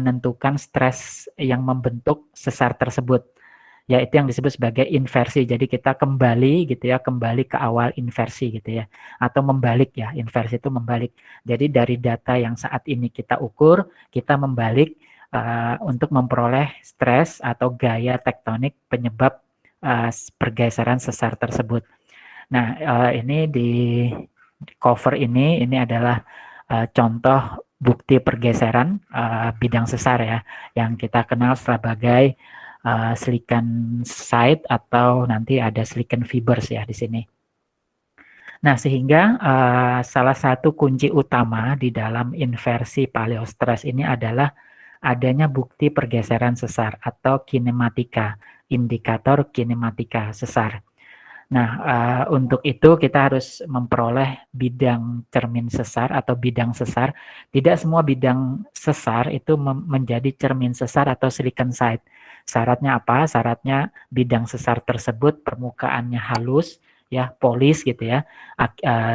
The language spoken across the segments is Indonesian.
menentukan stres yang membentuk sesar tersebut, yaitu yang disebut sebagai inversi. Jadi kita kembali gitu ya, kembali ke awal inversi gitu ya, atau membalik ya, inversi itu membalik. Jadi dari data yang saat ini kita ukur, kita membalik untuk memperoleh stres atau gaya tektonik penyebab pergeseran sesar tersebut. Nah, ini di cover ini adalah contoh bukti pergeseran bidang sesar ya, yang kita kenal sebagai silicon site atau nanti ada silicon fibers ya di sini. Nah, sehingga salah satu kunci utama di dalam inversi paleostress ini adalah adanya bukti pergeseran sesar atau kinematika, indikator kinematika sesar. Nah, untuk itu kita harus memperoleh bidang cermin sesar atau bidang sesar. Tidak semua bidang sesar itu menjadi cermin sesar atau silicon site. Syaratnya apa? Syaratnya bidang sesar tersebut permukaannya halus, ya, polis gitu ya,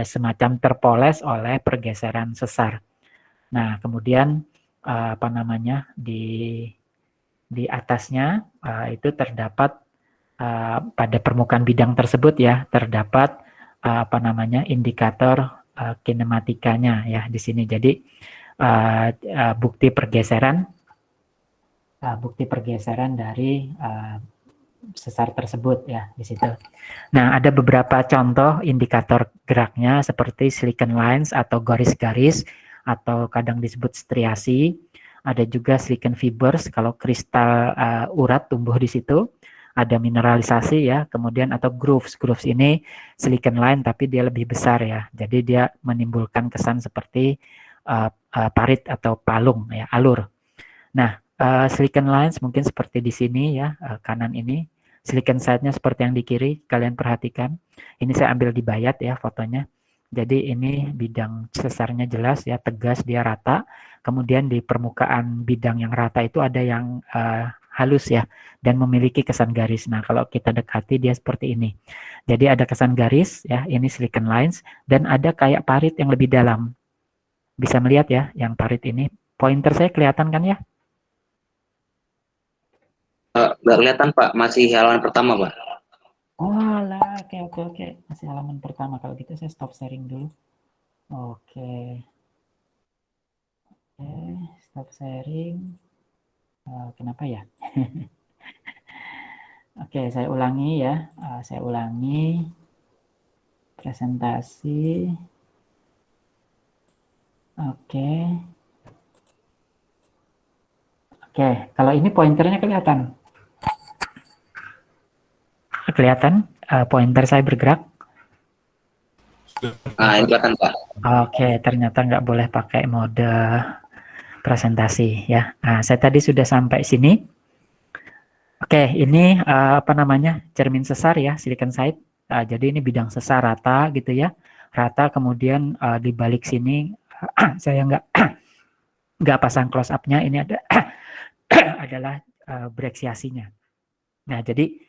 semacam terpoles oleh pergeseran sesar. Nah, kemudian apa namanya di atasnya itu terdapat pada permukaan bidang tersebut ya terdapat apa namanya indikator kinematikanya ya di sini. Jadi bukti pergeseran dari sesar tersebut ya di situ. Nah, ada beberapa contoh indikator geraknya seperti silicon lines atau garis-garis atau kadang disebut striasi. Ada juga silicon fibers kalau kristal urat tumbuh di situ. Ada mineralisasi ya, kemudian atau grooves. Grooves ini silicon line tapi dia lebih besar ya. Jadi dia menimbulkan kesan seperti parit atau palung ya, alur. Nah, silicon lines mungkin seperti di sini ya, kanan ini. Silicon side-nya seperti yang di kiri, kalian perhatikan. Ini saya ambil di bayat ya fotonya. Jadi ini bidang sesarnya jelas ya, tegas, dia rata. Kemudian di permukaan bidang yang rata itu ada yang halus ya, dan memiliki kesan garis. Nah, kalau kita dekati dia seperti ini. Jadi ada kesan garis ya, ini silicon lines, dan ada kayak parit yang lebih dalam. Bisa melihat ya, yang parit ini. Pointer saya kelihatan kan ya? Nggak kelihatan Pak, masih halaman pertama Pak. Oh lah, oke. Masih halaman pertama. Kalau gitu saya stop sharing dulu. Oke, stop sharing. Kenapa ya? Oke, saya ulangi ya. Saya ulangi presentasi. Oke, kalau ini pointernya kelihatan. Kelihatan pointer saya bergerak? Ini kelihatan Pak. Oke, ternyata nggak boleh pakai mode presentasi ya. Nah, saya tadi sudah sampai sini. Oke, ini apa namanya cermin sesar ya, silicon site. Jadi ini bidang sesar rata gitu ya, rata. Kemudian di balik sini saya nggak pasang close up-nya. Ini ada adalah breksiasinya. Nah, jadi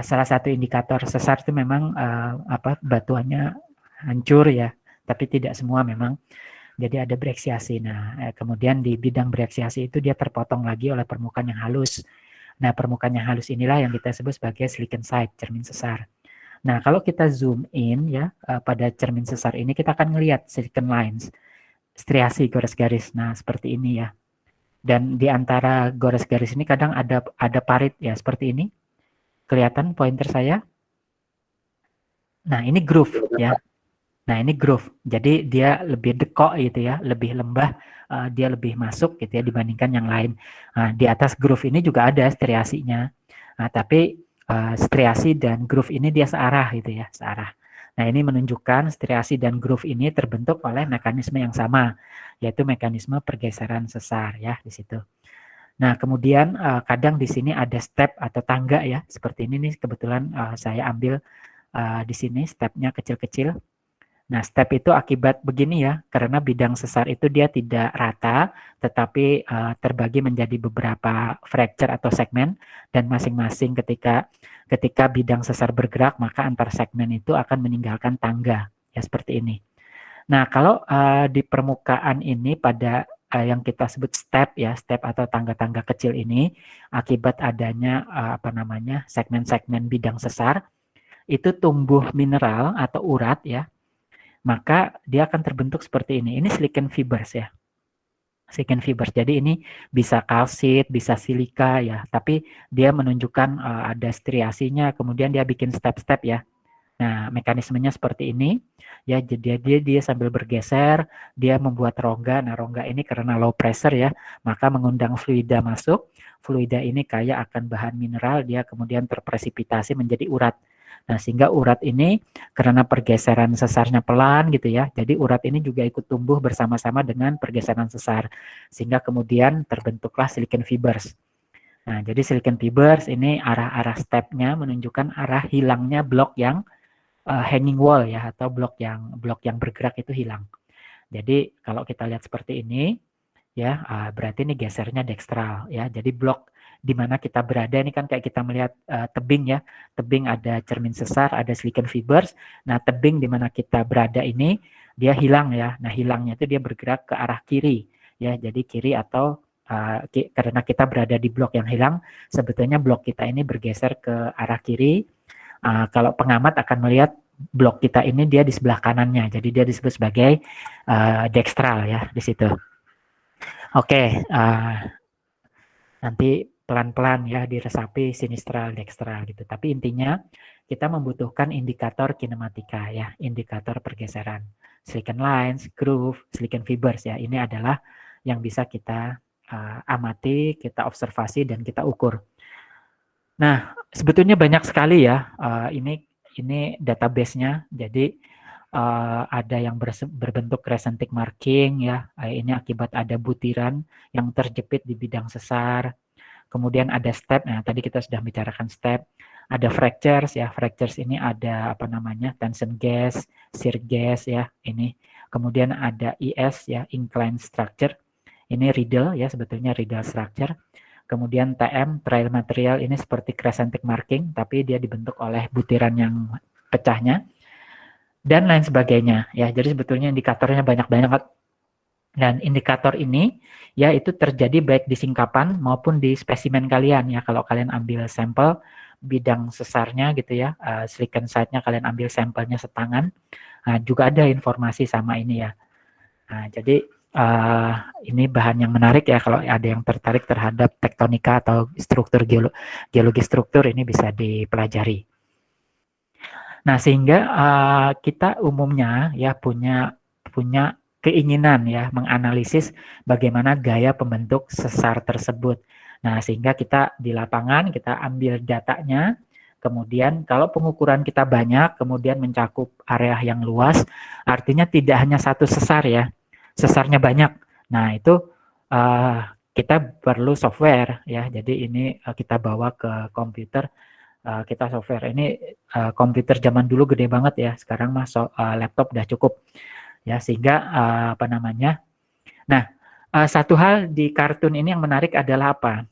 salah satu indikator sesar itu memang batuannya hancur ya, tapi tidak semua memang. Jadi ada breksiasi. Nah, kemudian di bidang breksiasi itu dia terpotong lagi oleh permukaan yang halus. Nah, permukaan yang halus inilah yang kita sebut sebagai silicon site, cermin sesar. Nah, kalau kita zoom in ya pada cermin sesar ini, kita akan melihat silicon lines, striasi, garis-garis. Nah, seperti ini ya. Dan di antara garis-garis ini kadang ada parit ya, seperti ini. Kelihatan pointer saya? Nah, ini groove ya. Nah, ini groove. Jadi dia lebih dekok gitu ya, lebih lembah, dia lebih masuk gitu ya dibandingkan yang lain. Nah, di atas groove ini juga ada striasinya. Nah, tapi striasi dan groove ini dia searah gitu ya, searah. Nah, ini menunjukkan striasi dan groove ini terbentuk oleh mekanisme yang sama, yaitu mekanisme pergeseran sesar ya di situ. Nah, kemudian kadang di sini ada step atau tangga ya, seperti ini nih kebetulan saya ambil di sini stepnya kecil-kecil. Nah, step itu akibat begini ya, karena bidang sesar itu dia tidak rata, tetapi terbagi menjadi beberapa fracture atau segmen, dan masing-masing ketika bidang sesar bergerak, maka antar segmen itu akan meninggalkan tangga, ya seperti ini. Nah, kalau di permukaan ini pada yang kita sebut step ya, step atau tangga-tangga kecil ini akibat adanya segmen-segmen bidang sesar itu tumbuh mineral atau urat ya, maka dia akan terbentuk seperti ini. Ini silicon fibers ya. Silicon fibers. Jadi ini bisa kalsit, bisa silika ya, tapi dia menunjukkan ada striasinya, kemudian dia bikin step-step ya. Nah, mekanismenya seperti ini ya. Jadi dia sambil bergeser, dia membuat rongga. Nah, rongga ini karena low pressure ya, maka mengundang fluida masuk. Fluida ini kaya akan bahan mineral, dia kemudian terpresipitasi menjadi urat. Nah, sehingga urat ini karena pergeseran sesarnya pelan gitu ya. Jadi urat ini juga ikut tumbuh bersama-sama dengan pergeseran sesar. Sehingga kemudian terbentuklah silicon fibers. Nah, jadi silicon fibers ini arah-arah stepnya menunjukkan arah hilangnya blok yang hanging wall ya, atau blok yang bergerak itu hilang. Jadi kalau kita lihat seperti ini ya, berarti ini gesernya dekstral ya. Jadi blok di mana kita berada ini kan kayak kita melihat tebing ya. Tebing ada cermin sesar, ada silicon fibers. Nah, tebing di mana kita berada ini dia hilang ya. Nah, hilangnya itu dia bergerak ke arah kiri ya. Jadi kiri atau karena kita berada di blok yang hilang, sebetulnya blok kita ini bergeser ke arah kiri. Kalau pengamat akan melihat blok kita ini dia di sebelah kanannya, jadi dia disebut sebagai dekstral ya di situ. Oke, nanti pelan-pelan ya diresapi sinistral, dekstral gitu. Tapi intinya kita membutuhkan indikator kinematika ya, indikator pergeseran. Silicon lines, groove, silicon fibers ya. Ini adalah yang bisa kita amati, kita observasi dan kita ukur. Nah, sebetulnya banyak sekali ya. Ini database-nya. Jadi ada yang berbentuk crescentic marking ya. Ini akibat ada butiran yang terjepit di bidang sesar. Kemudian ada step. Nah, tadi kita sudah bicarakan step. Ada fractures ya. Fractures ini ada tension gas, shear gas ya. Ini. Kemudian ada IS ya, inclined structure. Ini riddle ya, sebetulnya riddle structure. Kemudian TM, trial material, ini seperti crescentic marking, tapi dia dibentuk oleh butiran yang pecahnya, dan lain sebagainya. Ya, jadi sebetulnya indikatornya banyak banget. Dan indikator ini, ya itu terjadi baik di singkapan maupun di spesimen kalian. Ya, kalau kalian ambil sampel bidang sesarnya gitu ya, silicon site-nya kalian ambil sampelnya setangan, juga ada informasi sama ini ya. Nah, jadi ini bahan yang menarik ya kalau ada yang tertarik terhadap tektonika atau struktur geologi struktur, ini bisa dipelajari. Nah, sehingga kita umumnya ya punya keinginan ya menganalisis bagaimana gaya pembentuk sesar tersebut. Nah, sehingga kita di lapangan kita ambil datanya. Kemudian kalau pengukuran kita banyak, kemudian mencakup area yang luas, artinya tidak hanya satu sesar ya, sesarnya banyak. Nah, itu kita perlu software ya. Jadi ini kita bawa ke komputer, kita software. Ini komputer zaman dulu gede banget ya. Sekarang mah laptop udah cukup ya. Sehingga Nah, satu hal di kartun ini yang menarik adalah apa?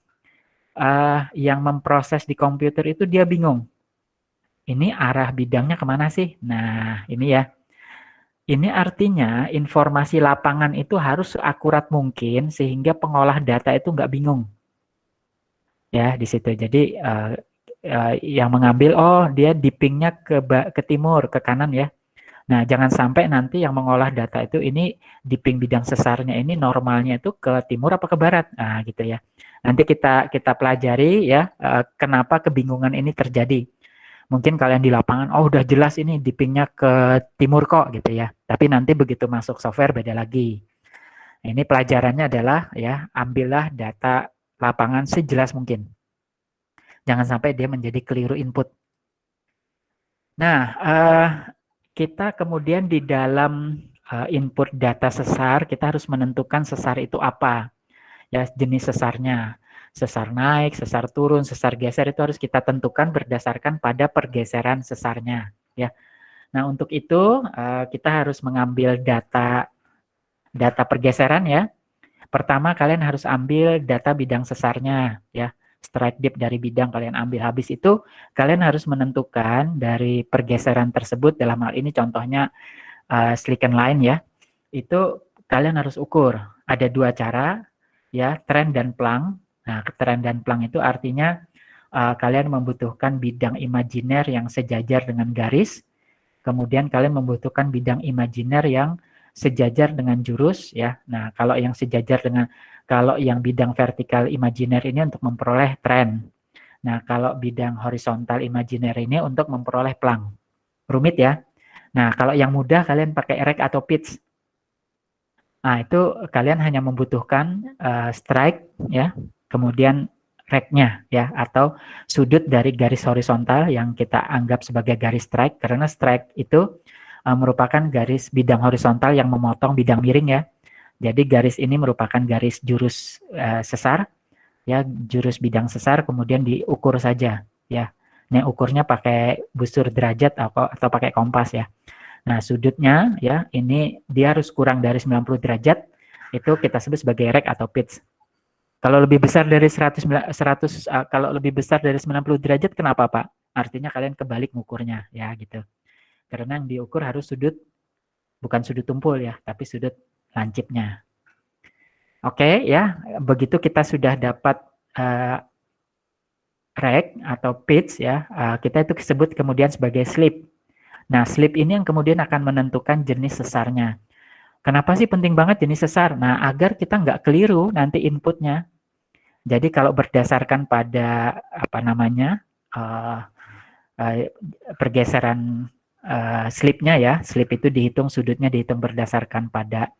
Yang memproses di komputer itu dia bingung. Ini arah bidangnya kemana sih? Nah, ini ya. Ini artinya informasi lapangan itu harus seakurat mungkin sehingga pengolah data itu nggak bingung. Ya, di situ. Jadi yang mengambil, dia dippingnya ke timur, ke kanan ya. Nah, jangan sampai nanti yang mengolah data itu ini dipping bidang sesarnya ini normalnya itu ke timur apa ke barat. Nah, gitu ya. Nanti kita pelajari ya kenapa kebingungan ini terjadi. Mungkin kalian di lapangan, udah jelas ini dippingnya ke timur kok gitu ya. Tapi nanti begitu masuk software beda lagi. Ini pelajarannya adalah ya, ambillah data lapangan sejelas mungkin. Jangan sampai dia menjadi keliru input. Nah, kita kemudian di dalam input data sesar, kita harus menentukan sesar itu apa. Ya, jenis sesarnya. Sesar naik, sesar turun, sesar geser itu harus kita tentukan berdasarkan pada pergeseran sesarnya. Ya. Nah, untuk itu kita harus mengambil data pergeseran ya. Pertama kalian harus ambil data bidang sesarnya ya. Strike depth dari bidang kalian ambil. Habis itu kalian harus menentukan dari pergeseran tersebut, dalam hal ini contohnya silicon line ya. Itu kalian harus ukur. Ada dua cara, ya, trend dan plang. Nah, trend dan plang itu artinya kalian membutuhkan bidang imajiner yang sejajar dengan garis, kemudian kalian membutuhkan bidang imajiner yang sejajar dengan jurus, ya. Nah, kalau yang bidang vertikal imajiner ini untuk memperoleh trend. Nah, kalau bidang horizontal imajiner ini untuk memperoleh plang. Rumit ya. Nah, kalau yang mudah kalian pakai rek atau pitch. Nah, itu kalian hanya membutuhkan strike, ya, kemudian reknya, ya, atau sudut dari garis horizontal yang kita anggap sebagai garis strike, karena strike itu merupakan garis bidang horizontal yang memotong bidang miring, ya. Jadi garis ini merupakan garis jurus sesar, ya, jurus bidang sesar, kemudian diukur saja, ya. Nah, ukurnya pakai busur derajat atau pakai kompas, ya. Nah, sudutnya, ya, ini dia harus kurang dari 90 derajat, itu kita sebut sebagai rek atau pitch. Kalau lebih besar dari 100 kalau lebih besar dari 90 derajat, kenapa, Pak? Artinya kalian kebalik ngukurnya, ya, gitu. Karena yang diukur harus sudut, bukan sudut tumpul, ya, tapi sudut lancipnya. Oke, ya, begitu kita sudah dapat rek atau pitch, ya, kita itu disebut kemudian sebagai slip. Nah, slip ini yang kemudian akan menentukan jenis sesarnya. Kenapa sih penting banget jenis sesar? Nah, agar kita nggak keliru nanti inputnya. Jadi kalau berdasarkan pada apa namanya pergeseran slipnya, ya, slip itu dihitung, sudutnya dihitung berdasarkan pada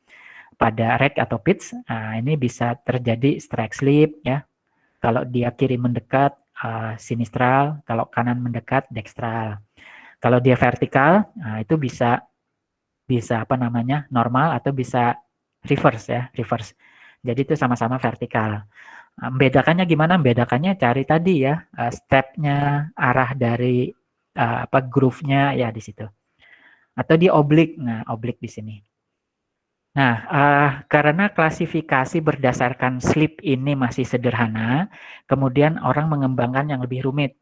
rek atau pitch. Nah, ini bisa terjadi strike slip, ya. Kalau dia kiri mendekat sinistral, kalau kanan mendekat dekstral. Kalau dia vertikal, nah itu bisa apa namanya normal atau bisa reverse, ya, reverse. Jadi itu sama-sama vertikal. Membedakannya gimana? Membedakannya cari tadi, ya, stepnya, arah dari groove-nya, ya, di situ. Atau di oblik. Nah, oblik di sini. Nah, karena klasifikasi berdasarkan slip ini masih sederhana, kemudian orang mengembangkan yang lebih rumit.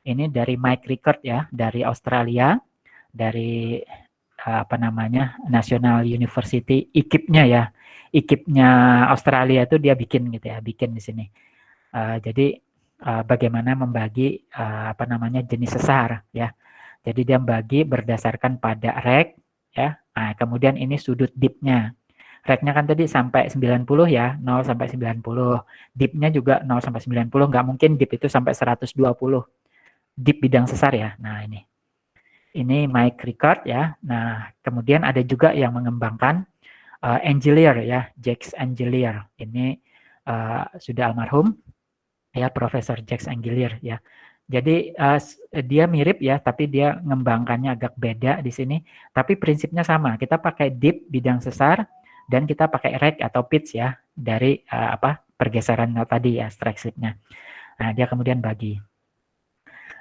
Ini dari Mike Rickard, ya, dari Australia, dari apa namanya National University, IKIP-nya, ya, IKIP-nya Australia itu dia bikin gitu, ya, bikin di sini. Jadi bagaimana membagi apa namanya jenis sesar, ya. Jadi dia membagi berdasarkan pada rek, ya. Nah, kemudian ini sudut dip-nya. Reknya kan tadi sampai 90, ya, 0 sampai 90. Dip-nya juga 0 sampai 90, nggak mungkin dip itu sampai 120. Dip bidang sesar, ya. Nah, ini Mike Rickard, ya. Nah, kemudian ada juga yang mengembangkan Engineer, ya, Jacques Engineer. Ini sudah almarhum, ya, Profesor Jacques Engineer, ya. Jadi dia mirip, ya, tapi dia ngembangkannya agak beda di sini. Tapi prinsipnya sama. Kita pakai dip bidang sesar dan kita pakai rek atau pitch, ya, dari pergeseran tadi, ya, strike slip-nya. Nah, dia kemudian bagi.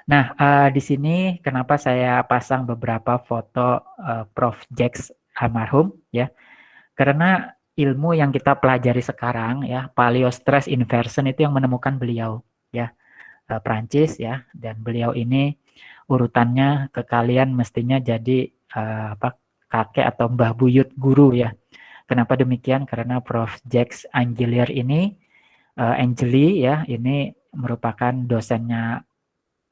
Nah, di sini kenapa saya pasang beberapa foto Prof. Jacques almarhum, ya, karena ilmu yang kita pelajari sekarang, ya, paleo stress inversion itu yang menemukan beliau, ya, Prancis, ya, dan beliau ini urutannya ke kalian mestinya jadi kakek atau mbah buyut guru, ya. Kenapa demikian? Karena Prof. Jacques Engineer ini, Angeli, ya, ini merupakan dosennya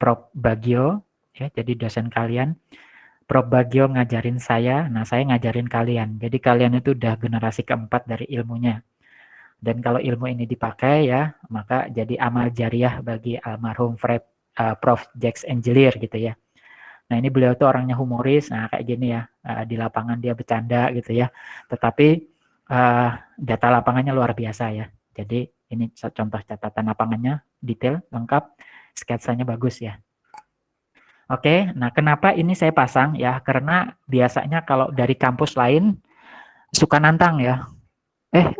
Prof. Bagio, ya, jadi dosen kalian. Prof. Bagio ngajarin saya, nah saya ngajarin kalian. Jadi kalian itu udah generasi keempat dari ilmunya. Dan kalau ilmu ini dipakai, ya, maka jadi amal jariah bagi almarhum Prof. Jacques Engineer, gitu, ya. Nah, ini beliau tuh orangnya humoris, nah kayak gini, ya, di lapangan dia bercanda gitu, ya. Tetapi data lapangannya luar biasa, ya. Jadi ini contoh catatan lapangannya, detail, lengkap, sketsanya bagus, ya. Oke, nah kenapa ini saya pasang, ya, karena biasanya kalau dari kampus lain suka nantang, ya.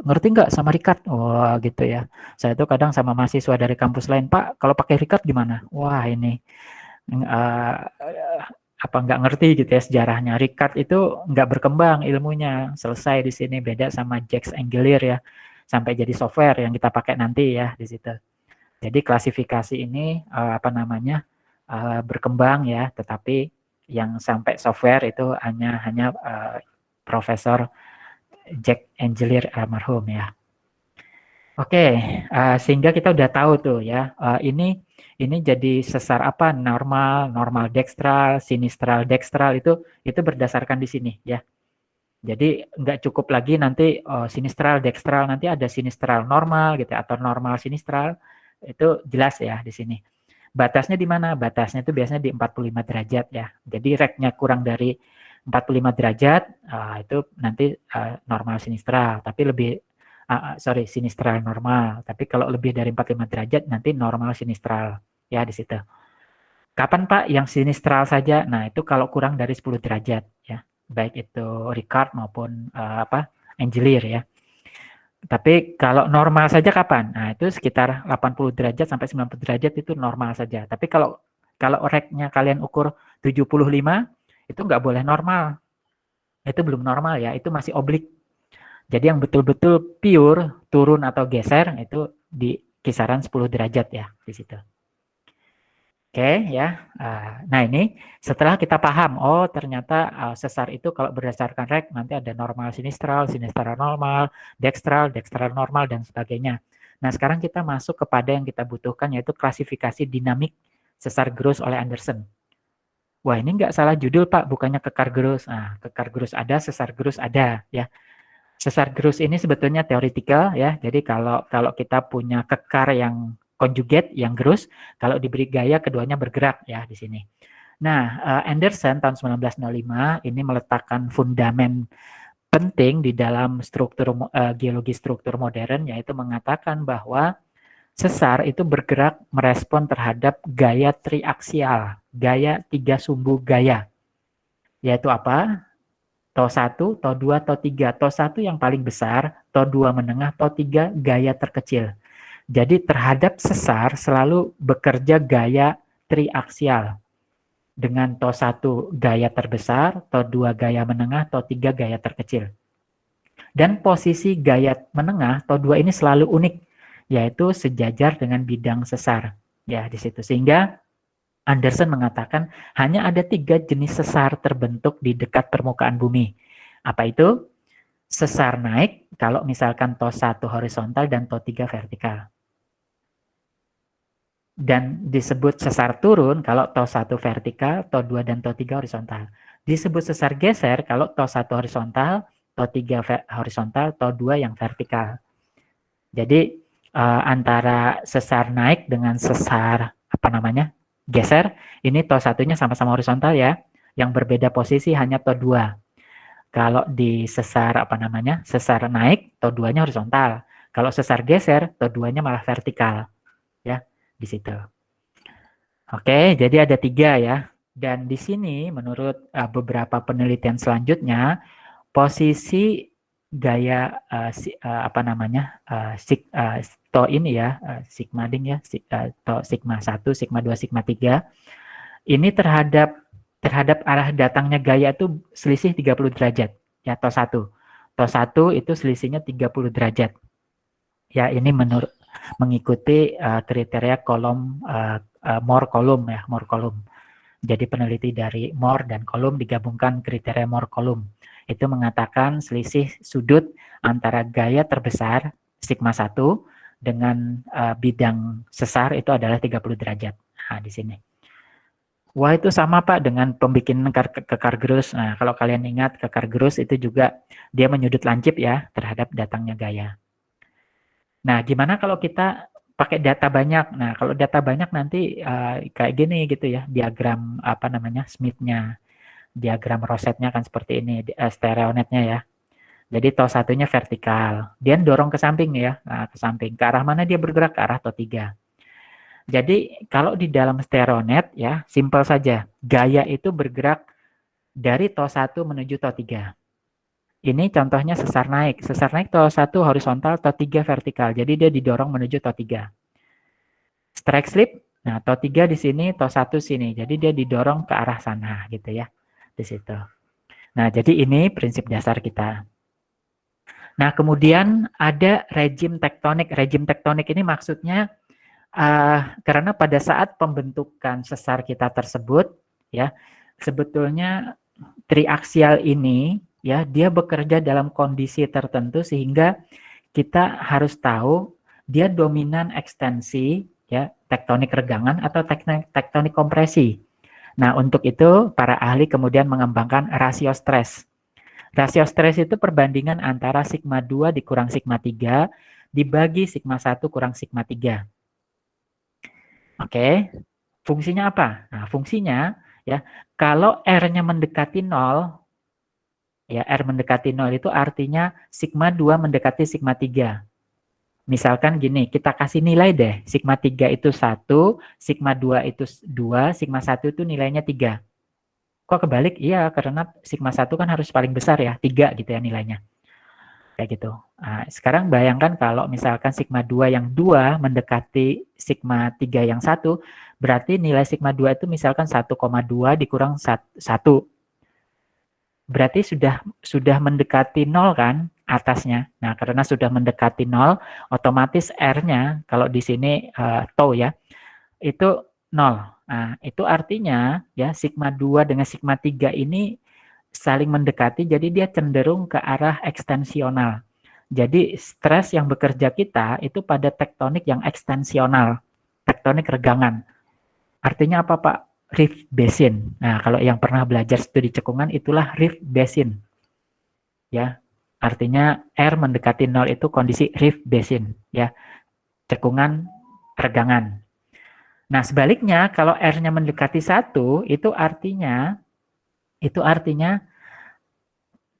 Ngerti nggak sama Ricard? Wah, gitu, ya. Saya tuh kadang sama mahasiswa dari kampus lain, Pak, kalau pakai Ricard gimana? Wah, ini apa nggak ngerti gitu, ya, sejarahnya. Ricard itu nggak berkembang ilmunya, selesai di sini, beda sama Jacques Engineer, ya, sampai jadi software yang kita pakai nanti, ya, di situ. Jadi klasifikasi ini apa namanya berkembang, ya, tetapi yang sampai software itu hanya Profesor Jack Angellier almarhum ya. Oke, sehingga kita udah tahu tuh ya, ini jadi sesar apa, normal, normal dekstral, sinistral dekstral itu berdasarkan di sini ya. Jadi nggak cukup lagi nanti sinistral dekstral, nanti ada sinistral normal gitu atau normal sinistral, itu jelas ya di sini. Batasnya di mana? Batasnya itu biasanya di 45 derajat ya. Jadi reknya kurang dari 45 derajat, itu nanti normal sinistral, tapi lebih sinistral normal. Tapi kalau lebih dari 45 derajat nanti normal sinistral ya di situ. Kapan Pak yang sinistral saja? Nah, itu kalau kurang dari 10 derajat ya. Baik itu Ricard maupun Angellier ya. Tapi kalau normal saja kapan? Nah, itu sekitar 80 derajat sampai 90 derajat itu normal saja. Tapi kalau reknya kalian ukur 75, itu nggak boleh normal. Itu belum normal ya, itu masih oblik. Jadi yang betul-betul pure, turun atau geser, itu di kisaran 10 derajat ya, di situ. Oke ya, nah ini setelah kita paham, oh ternyata sesar itu kalau berdasarkan rek nanti ada normal sinistral, sinistral normal, dekstral, dekstral normal dan sebagainya. Nah sekarang kita masuk kepada yang kita butuhkan yaitu klasifikasi dinamik sesar Gross oleh Anderson. Wah ini nggak salah judul Pak, bukannya kekar Gross. Nah kekar Gross ada, sesar Gross ada ya. Sesar Gross ini sebetulnya teoretikal ya, jadi kalau kita punya kekar yang conjugate yang gross, kalau diberi gaya keduanya bergerak ya di sini. Nah, Anderson tahun 1905 ini meletakkan fundamen penting di dalam struktur geologi struktur modern, yaitu mengatakan bahwa sesar itu bergerak merespon terhadap gaya triaksial, gaya tiga sumbu gaya. Yaitu apa? TO1, TO2, TO3. TO1 yang paling besar, TO2 menengah, TO3 gaya terkecil. Jadi terhadap sesar selalu bekerja gaya triaksial. Dengan TO1 gaya terbesar, TO2 gaya menengah, TO3 gaya terkecil. Dan posisi gaya menengah, TO2 ini selalu unik, yaitu sejajar dengan bidang sesar. Ya, di situ. Sehingga Anderson mengatakan hanya ada 3 jenis sesar terbentuk di dekat permukaan bumi. Apa itu? Sesar naik kalau misalkan TO1 horizontal dan TO3 vertikal. Dan disebut sesar turun kalau TO1 vertikal, TO2 dan TO3 horizontal. Disebut sesar geser kalau TO1 horizontal, TO3 horizontal, TO2 yang vertikal. Jadi antara sesar naik dengan sesar geser, ini TO1-nya sama-sama horizontal ya. Yang berbeda posisi hanya TO2. Kalau di sesar sesar naik, TO2-nya horizontal. Kalau sesar geser, TO2-nya malah vertikal. Ya, di situ. Oke, jadi ada 3 ya. Dan di sini menurut beberapa penelitian selanjutnya, posisi gaya TO ini ya, sigma ding ya, TO sigma 1, sigma 2, sigma 3, ini terhadap arah datangnya gaya itu selisih 30 derajat. Ya, TO1. TO1 itu selisihnya 30 derajat. Ya, ini mengikuti kriteria kolom Moore kolom ya, Moore kolom. Jadi peneliti dari Moore dan kolom digabungkan kriteria Moore kolom. Itu mengatakan selisih sudut antara gaya terbesar sigma 1 dengan bidang sesar itu adalah 30 derajat. Nah, di sini. Wah, itu sama Pak dengan pembikinan kekar Gross. Nah, kalau kalian ingat kekar Gross itu juga dia menyudut lancip ya terhadap datangnya gaya. Nah, gimana kalau kita pakai data banyak? Nah, kalau data banyak nanti kayak gini gitu ya, diagram Smith-nya, diagram Rosetnya kan seperti ini, stereonetnya ya. Jadi TO1-nya vertikal, dia dorong ke samping ya, ke samping. Ke arah mana dia bergerak? Ke arah TO3. Jadi kalau di dalam stereonet ya, simpel saja, gaya itu bergerak dari TO1 menuju TO3. Ini contohnya sesar naik. Sesar naik TO1 horizontal, TO3 vertikal. Jadi dia didorong menuju TO3. Strike slip, nah TO3 di sini, TO1 sini. Jadi dia didorong ke arah sana gitu ya. Di situ. Nah, jadi ini prinsip dasar kita. Nah, kemudian ada rejim tektonik. Rejim tektonik ini maksudnya karena pada saat pembentukan sesar kita tersebut, ya sebetulnya triaksial ini ya, dia bekerja dalam kondisi tertentu sehingga kita harus tahu dia dominan ekstensi, ya, tektonik regangan atau tektonik kompresi. Nah, untuk itu para ahli kemudian mengembangkan rasio stres. Rasio stres itu perbandingan antara sigma 2 dikurang sigma 3 dibagi sigma 1 kurang sigma 3. Oke, fungsinya apa? Nah, fungsinya ya, kalau R-nya mendekati 0, ya R mendekati 0 itu artinya sigma 2 mendekati sigma 3. Misalkan gini, kita kasih nilai deh, sigma 3 itu 1, sigma 2 itu 2, sigma 1 itu nilainya 3. Kok kebalik? Iya, karena sigma 1 kan harus paling besar ya, 3 gitu ya nilainya. Kayak gitu. Nah, sekarang bayangkan kalau misalkan sigma 2 yang 2 mendekati sigma 3 yang 1, berarti nilai sigma 2 itu misalkan 1,2 dikurang 1. Berarti sudah mendekati 0 kan atasnya. Nah, karena sudah mendekati 0, otomatis R-nya kalau di sini tau ya, itu 0. Nah, itu artinya ya sigma 2 dengan sigma 3 ini saling mendekati, jadi dia cenderung ke arah ekstensional. Jadi stres yang bekerja kita itu pada tektonik yang ekstensional, tektonik regangan. Artinya apa Pak? Rift basin. Nah, kalau yang pernah belajar studi cekungan itulah rift basin. Ya, artinya R mendekati 0 itu kondisi rift basin. Ya, cekungan regangan. Nah, sebaliknya kalau R-nya mendekati 1, itu artinya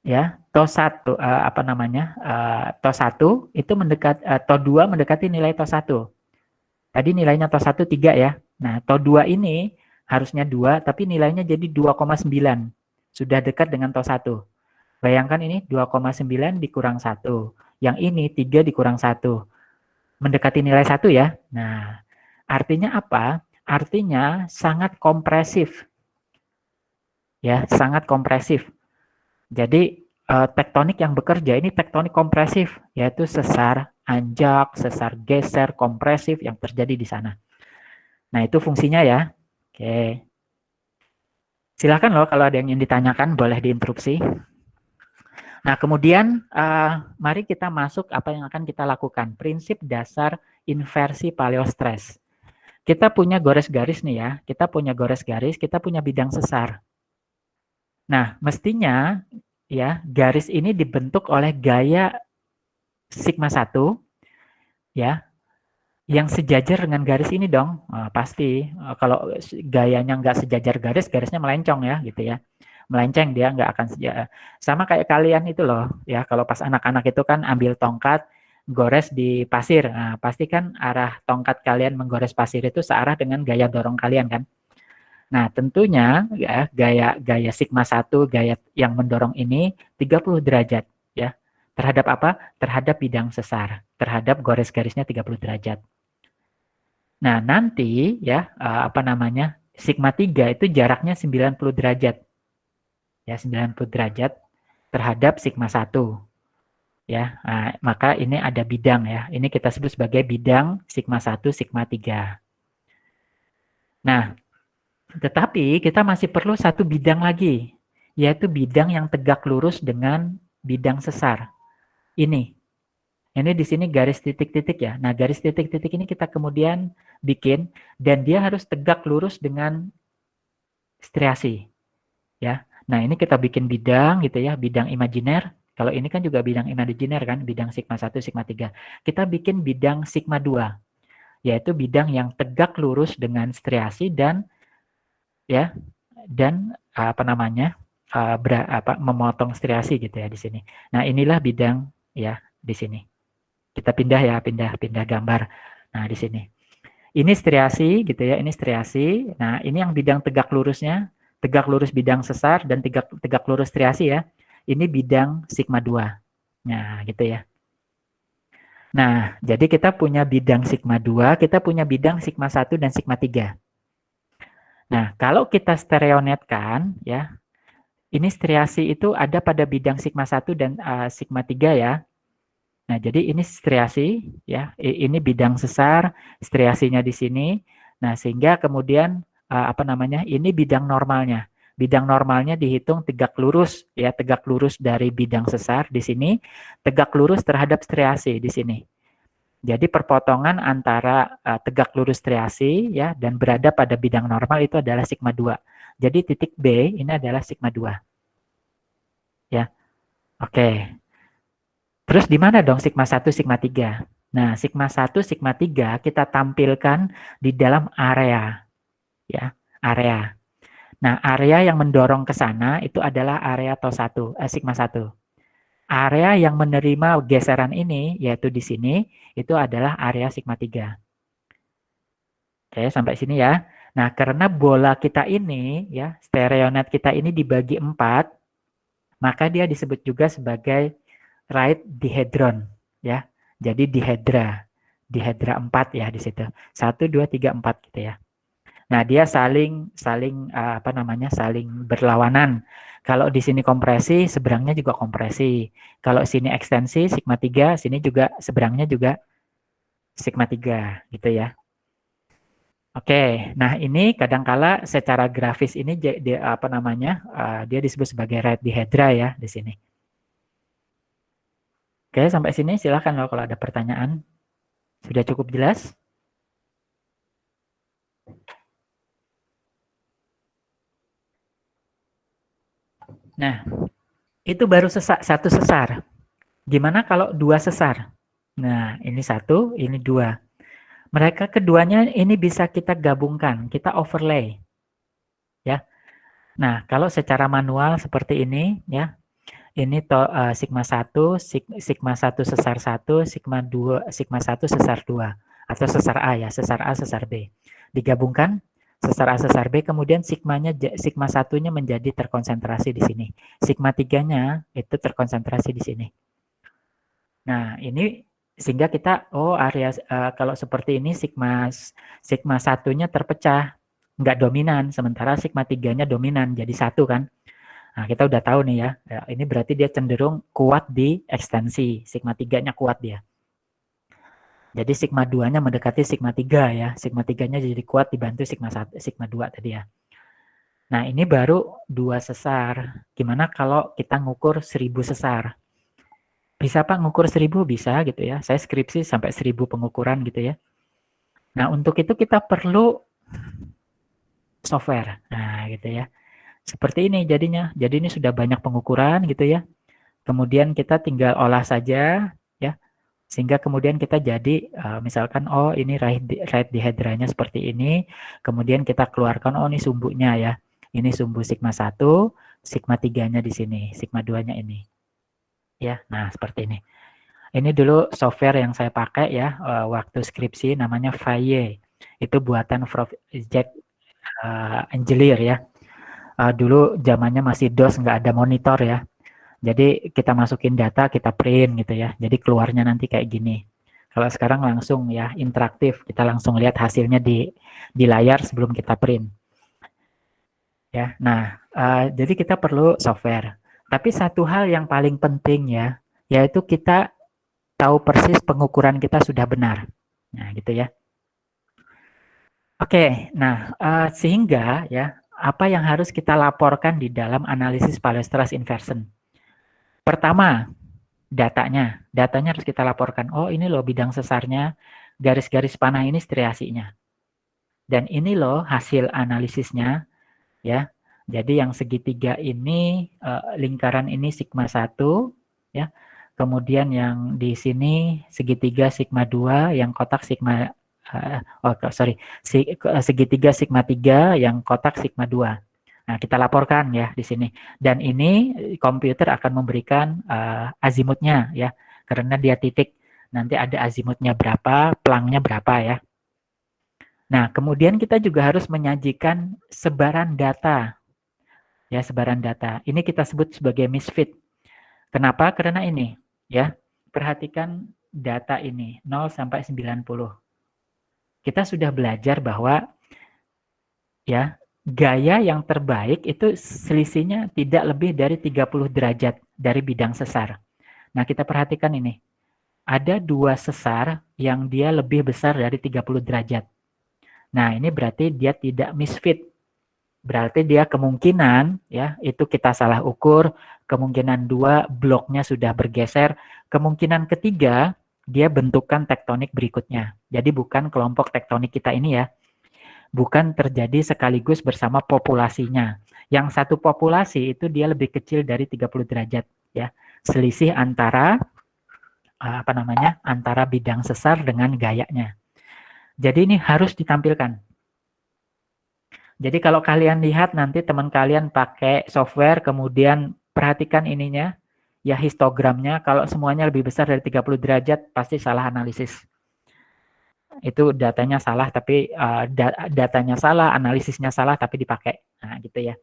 ya tos 1 apa namanya? Tos 1 itu tos 2 mendekati nilai tos 1. Tadi nilainya tos 1 3 ya. Nah, tos 2 ini harusnya 2 tapi nilainya jadi 2,9. Sudah dekat dengan tos 1. Bayangkan ini 2,9 dikurang 1. Yang ini 3 dikurang 1. Mendekati nilai 1 ya. Nah, artinya apa? Artinya sangat kompresif. Ya, sangat kompresif. Jadi tektonik yang bekerja ini tektonik kompresif, yaitu sesar anjak, sesar geser, kompresif yang terjadi di sana. Nah, itu fungsinya ya. Oke. Silakan loh kalau ada yang ingin ditanyakan, boleh diinterupsi. Nah, kemudian mari kita masuk apa yang akan kita lakukan. Prinsip dasar inversi paleostres. Kita punya gores garis nih ya. Kita punya gores garis, kita punya bidang sesar. Nah, mestinya ya garis ini dibentuk oleh gaya sigma 1 ya yang sejajar dengan garis ini dong. Pasti kalau gayanya nggak sejajar garis, garisnya melencong ya gitu ya. Melenceng dia nggak akan sejajar. Sama kayak kalian itu loh ya, kalau pas anak-anak itu kan ambil tongkat gores di pasir. Nah, pasti kan arah tongkat kalian menggores pasir itu searah dengan gaya dorong kalian kan. Nah, tentunya ya gaya sigma 1, gaya yang mendorong ini 30 derajat ya. Terhadap apa? Terhadap bidang sesar. Terhadap gores garisnya 30 derajat. Nah, nanti ya apa namanya? Sigma 3 itu jaraknya 90 derajat. Ya, 90 derajat terhadap sigma 1. Ya, maka ini ada bidang ya. Ini kita sebut sebagai bidang sigma 1, sigma 3. Nah, tetapi kita masih perlu satu bidang lagi, yaitu bidang yang tegak lurus dengan bidang sesar. Ini di sini garis titik-titik ya. Nah, garis titik-titik ini kita kemudian bikin dan dia harus tegak lurus dengan striasi. Ya. Nah, ini kita bikin bidang gitu ya, bidang imajiner. Kalau ini kan juga bidang imajiner kan, bidang sigma 1, sigma 3. Kita bikin bidang sigma 2, yaitu bidang yang tegak lurus dengan striasi dan ya dan apa namanya? Memotong striasi gitu ya di sini. Nah, inilah bidang ya di sini. Kita pindah ya, pindah gambar. Nah, di sini. Ini striasi gitu ya, ini striasi. Nah, ini yang bidang tegak lurusnya, tegak lurus bidang sesar dan tegak lurus striasi ya. Ini bidang sigma 2. Nah, gitu ya. Nah, jadi kita punya bidang sigma 2, kita punya bidang sigma 1 dan sigma 3. Nah, kalau kita stereonetkan ya, ini striasi itu ada pada bidang sigma 1 dan sigma 3 ya. Nah, jadi ini striasi ya, ini bidang sesar, striasinya di sini. Nah, sehingga kemudian apa namanya? Ini bidang normalnya. Bidang normalnya dihitung tegak lurus ya, tegak lurus dari bidang sesar di sini, tegak lurus terhadap striasi di sini. Jadi perpotongan antara tegak lurus striasi ya dan berada pada bidang normal itu adalah sigma 2. Jadi titik B ini adalah sigma 2. Ya. Oke. Terus di mana dong sigma 1, sigma 3? Nah, sigma 1, sigma 3 kita tampilkan di dalam area ya, area. Nah, area yang mendorong ke sana itu adalah area tau 1, sigma 1. Area yang menerima geseran ini, yaitu di sini, itu adalah area sigma 3. Oke, sampai sini ya. Nah, karena bola kita ini, ya, stereonet kita ini dibagi 4, maka dia disebut juga sebagai right dihedron, ya. Jadi dihedra 4 ya di situ. 1, 2, 3, 4 gitu ya. Nah, dia saling saling berlawanan. Kalau di sini kompresi, seberangnya juga kompresi. Kalau sini ekstensi sigma 3, sini juga seberangnya juga sigma 3 gitu ya. Oke, nah ini kadangkala secara grafis ini dia disebut sebagai right dihedra ya di sini. Oke, sampai sini silakan kalau ada pertanyaan. Sudah cukup jelas? Nah, itu baru satu sesar. Gimana kalau 2 sesar? Nah, ini 1, ini 2. Mereka keduanya ini bisa kita gabungkan, kita overlay. Ya. Nah, kalau secara manual seperti ini ya. Ini sigma 1, sigma 1 sesar 1, sigma 2, sigma 1 sesar 2 atau sesar A ya, sesar A sesar B. Digabungkan sesar A sesar B, kemudian sigma 1-nya menjadi terkonsentrasi di sini. Sigma 3-nya itu terkonsentrasi di sini. Nah, ini sehingga kita area kalau seperti ini sigma 1-nya terpecah, nggak dominan, sementara sigma 3-nya dominan jadi 1 kan. Nah, kita udah tahu nih ya, ini berarti dia cenderung kuat di ekstensi, sigma 3-nya kuat dia. Jadi sigma 2-nya mendekati sigma 3 ya, sigma 3-nya jadi kuat dibantu sigma 1, sigma 2 tadi ya. Nah, ini baru 2 sesar. Gimana kalau kita ngukur 1000 sesar? Bisa Pak ngukur 1000? Bisa gitu ya. Saya skripsi sampai 1000 pengukuran gitu ya. Nah, untuk itu kita perlu software. Nah, gitu ya. Seperti ini jadinya. Jadi ini sudah banyak pengukuran gitu ya. Kemudian kita tinggal olah saja ya. Sehingga kemudian kita jadi misalkan ini right dihedranya seperti ini. Kemudian kita keluarkan ini sumbunya ya. Ini sumbu sigma 1, sigma 3-nya di sini, sigma 2-nya ini. Ya, nah seperti ini. Ini dulu software yang saya pakai ya waktu skripsi namanya Faye. Itu buatan Prof. Jack Angelier ya. Dulu zamannya masih DOS, nggak ada monitor ya. Jadi kita masukin data, kita print gitu ya. Jadi keluarnya nanti kayak gini. Kalau sekarang langsung ya interaktif, kita langsung lihat hasilnya di layar sebelum kita print. Ya, nah jadi kita perlu software. Tapi satu hal yang paling penting ya, yaitu kita tahu persis pengukuran kita sudah benar. Nah, gitu ya. Oke, nah sehingga ya apa yang harus kita laporkan di dalam analisis Paleo stress inversion? Pertama, datanya harus kita laporkan. Oh, ini loh bidang sesarnya, garis-garis panah ini striasinya. Dan ini loh hasil analisisnya ya. Jadi yang segitiga ini lingkaran ini sigma 1 ya. Kemudian yang di sini segitiga sigma 2, yang kotak sigma segitiga sigma 3, yang kotak sigma 2. Nah, kita laporkan ya di sini. Dan ini komputer akan memberikan azimutnya ya. Karena dia titik, nanti ada azimutnya berapa, pelangnya berapa ya. Nah, kemudian kita juga harus menyajikan sebaran data. Ya, sebaran data. Ini kita sebut sebagai misfit. Kenapa? Karena ini ya. Perhatikan data ini 0 sampai 90. Kita sudah belajar bahwa ya, gaya yang terbaik itu selisihnya tidak lebih dari 30 derajat dari bidang sesar. Nah, kita perhatikan ini. Ada 2 sesar yang dia lebih besar dari 30 derajat. Nah, ini berarti dia tidak misfit. Berarti dia kemungkinan ya itu kita salah ukur, kemungkinan 2 bloknya sudah bergeser, kemungkinan ketiga dia bentukan tektonik berikutnya. Jadi bukan kelompok tektonik kita ini ya, bukan terjadi sekaligus bersama populasinya. Yang satu populasi itu dia lebih kecil dari 30 derajat ya. Selisih antara antara bidang sesar dengan gayanya. Jadi ini harus ditampilkan. Jadi kalau kalian lihat nanti teman kalian pakai software, kemudian perhatikan ininya, ya histogramnya, kalau semuanya lebih besar dari 30 derajat, pasti salah analisis. Itu datanya salah, tapi datanya salah, analisisnya salah, tapi dipakai. Nah, gitu ya.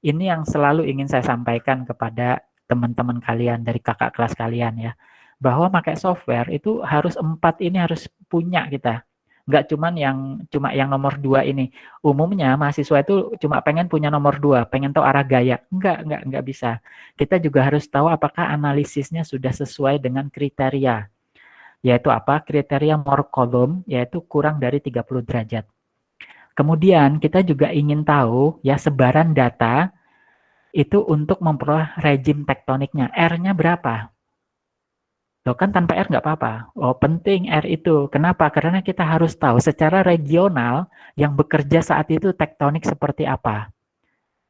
Ini yang selalu ingin saya sampaikan kepada teman-teman kalian, dari kakak kelas kalian ya. Bahwa pakai software itu harus 4 ini harus punya kita. Nggak cuma yang nomor 2 ini. Umumnya mahasiswa itu cuma pengen punya nomor 2, pengen tahu arah gaya. Enggak bisa. Kita juga harus tahu apakah analisisnya sudah sesuai dengan kriteria. Yaitu apa? Kriteria Moore column, yaitu kurang dari 30 derajat. Kemudian kita juga ingin tahu ya sebaran data itu untuk memperoleh rejim tektoniknya. R-nya berapa? Loh kan tanpa R nggak apa-apa. Oh penting R itu. Kenapa? Karena kita harus tahu secara regional yang bekerja saat itu tektonik seperti apa.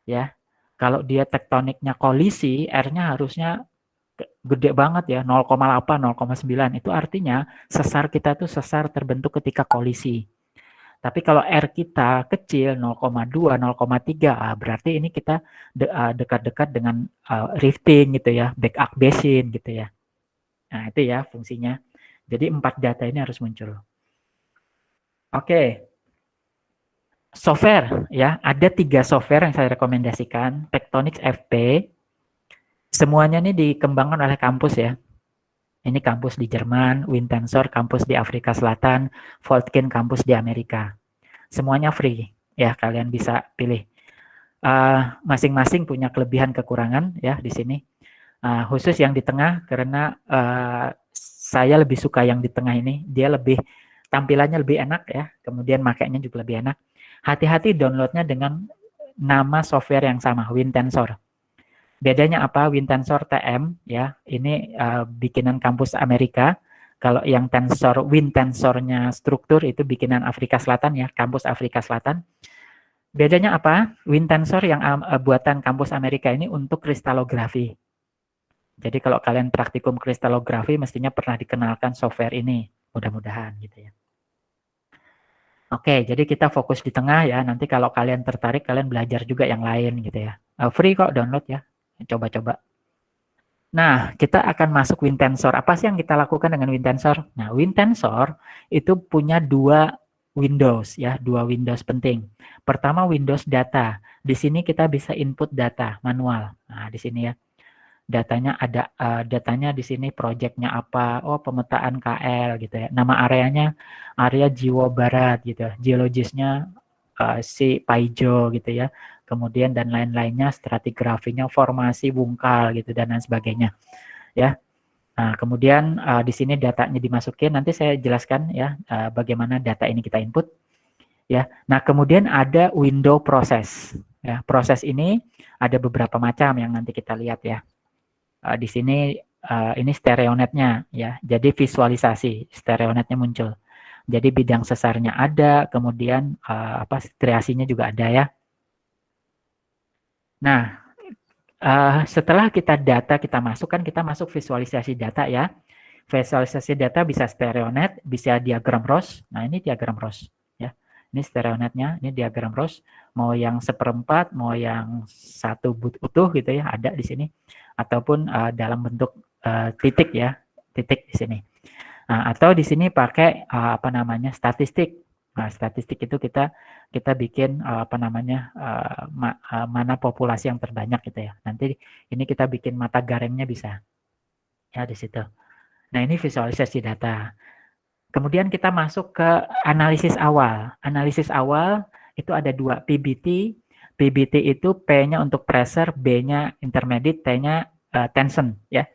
Ya, kalau dia tektoniknya kolisi, R-nya harusnya gede banget ya, 0,8, 0,9. Itu artinya sesar kita itu sesar terbentuk ketika kolisi. Tapi kalau R kita kecil 0,2, 0,3, berarti ini kita dekat-dekat dengan rifting gitu ya, backup basin gitu ya. Nah, itu ya fungsinya. Jadi 4 data ini harus muncul. Oke. Software ya, ada 3 software yang saya rekomendasikan, Tectonix FP. Semuanya ini dikembangkan oleh kampus ya. Ini kampus di Jerman, Wintensor kampus di Afrika Selatan, Voltkin kampus di Amerika. Semuanya free ya, kalian bisa pilih. Masing-masing punya kelebihan kekurangan ya di sini. Khusus yang di tengah karena saya lebih suka yang di tengah ini. Dia lebih tampilannya lebih enak ya. Kemudian makainya juga lebih enak. Hati-hati downloadnya dengan nama software yang sama, Wintensor. Bedanya apa? Wintensor TM ya. Ini bikinan kampus Amerika. Kalau yang Wintensornya struktur itu bikinan Afrika Selatan ya, kampus Afrika Selatan. Bedanya apa? Wintensor yang buatan kampus Amerika ini untuk kristalografi. Jadi kalau kalian praktikum kristalografi mestinya pernah dikenalkan software ini, mudah-mudahan gitu ya. Oke, jadi kita fokus di tengah ya. Nanti kalau kalian tertarik, kalian belajar juga yang lain gitu ya. Free kok download ya. Coba-coba. Nah, kita akan masuk Wintensor. Apa sih yang kita lakukan dengan Wintensor? Nah, Wintensor itu punya 2 Windows ya, 2 Windows penting. Pertama Windows Data. Di sini kita bisa input data manual. Nah, di sini ya. Datanya ada datanya di sini proyeknya apa? Oh, pemetaan KL gitu ya. Nama areanya area Jiwo Barat gitu. Geologisnya si Paijo gitu ya. Kemudian dan lain-lainnya, stratigrafinya, formasi bungkal gitu dan lain sebagainya ya. Nah, kemudian di sini datanya dimasukin, nanti saya jelaskan ya bagaimana data ini kita input ya. Nah, kemudian ada window proses ya. Proses ini ada beberapa macam yang nanti kita lihat ya. Di sini ini stereonetnya ya. Jadi visualisasi stereonetnya muncul. Jadi bidang sesarnya ada, kemudian striasinya juga ada ya. Nah, setelah kita masukkan, kita masuk visualisasi data ya. Visualisasi data bisa stereonet, bisa diagram Ross. Nah, ini diagram Ross ya. Ini stereonetnya, ini diagram Ross. Mau yang 1/4, mau yang 1 utuh gitu ya, ada di sini. Ataupun dalam bentuk titik ya, titik di sini. Nah, atau di sini pakai statistik. Nah, statistik itu kita bikin mana populasi yang terbanyak gitu ya. Nanti ini kita bikin mata garengnya bisa. Ya di situ. Nah, ini visualisasi data. Kemudian kita masuk ke analisis awal. Analisis awal itu ada 2, PBT. PBT itu P-nya untuk pressure, B-nya intermediate, T-nya tension ya.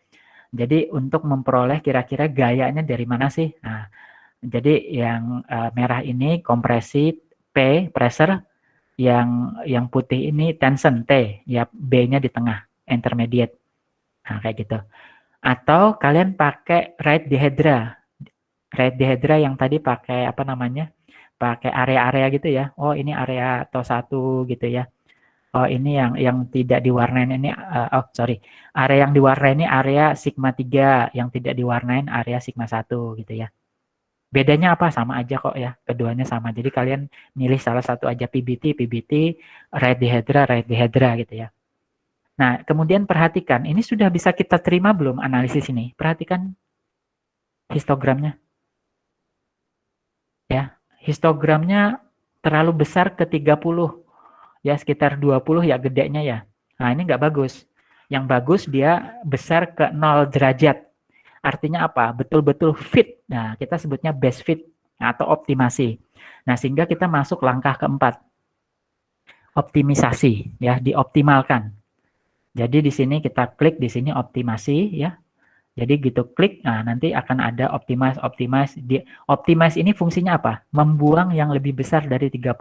Jadi untuk memperoleh kira-kira gayanya dari mana sih? Nah, jadi yang merah ini kompresi, P pressure, yang putih ini tension T, ya B-nya di tengah, intermediate. Nah, kayak gitu. Atau kalian pakai right dihedra. Right dihedra yang tadi pakai apa namanya? Pakai area-area gitu ya. Oh, ini area TO 1 gitu ya. Oh, ini yang tidak diwarnain ini sorry. Area yang diwarnain ini area sigma 3, yang tidak diwarnain area sigma 1 gitu ya. Bedanya apa? Sama aja kok ya. Keduanya sama. Jadi kalian milih salah satu aja PBT, right dihedra gitu ya. Nah, kemudian perhatikan, ini sudah bisa kita terima belum analisis ini? Perhatikan histogramnya. Ya, histogramnya terlalu besar ke 30. Ya, sekitar 20 ya gedenya ya. Nah, ini nggak bagus. Yang bagus dia besar ke 0 derajat. Artinya apa? Betul-betul fit. Nah, kita sebutnya best fit atau optimasi. Nah, sehingga kita masuk langkah keempat. Optimisasi, ya, dioptimalkan. Jadi di sini kita klik di sini optimasi ya. Jadi gitu klik, nah nanti akan ada optimize. Optimize ini fungsinya apa? Membuang yang lebih besar dari 30.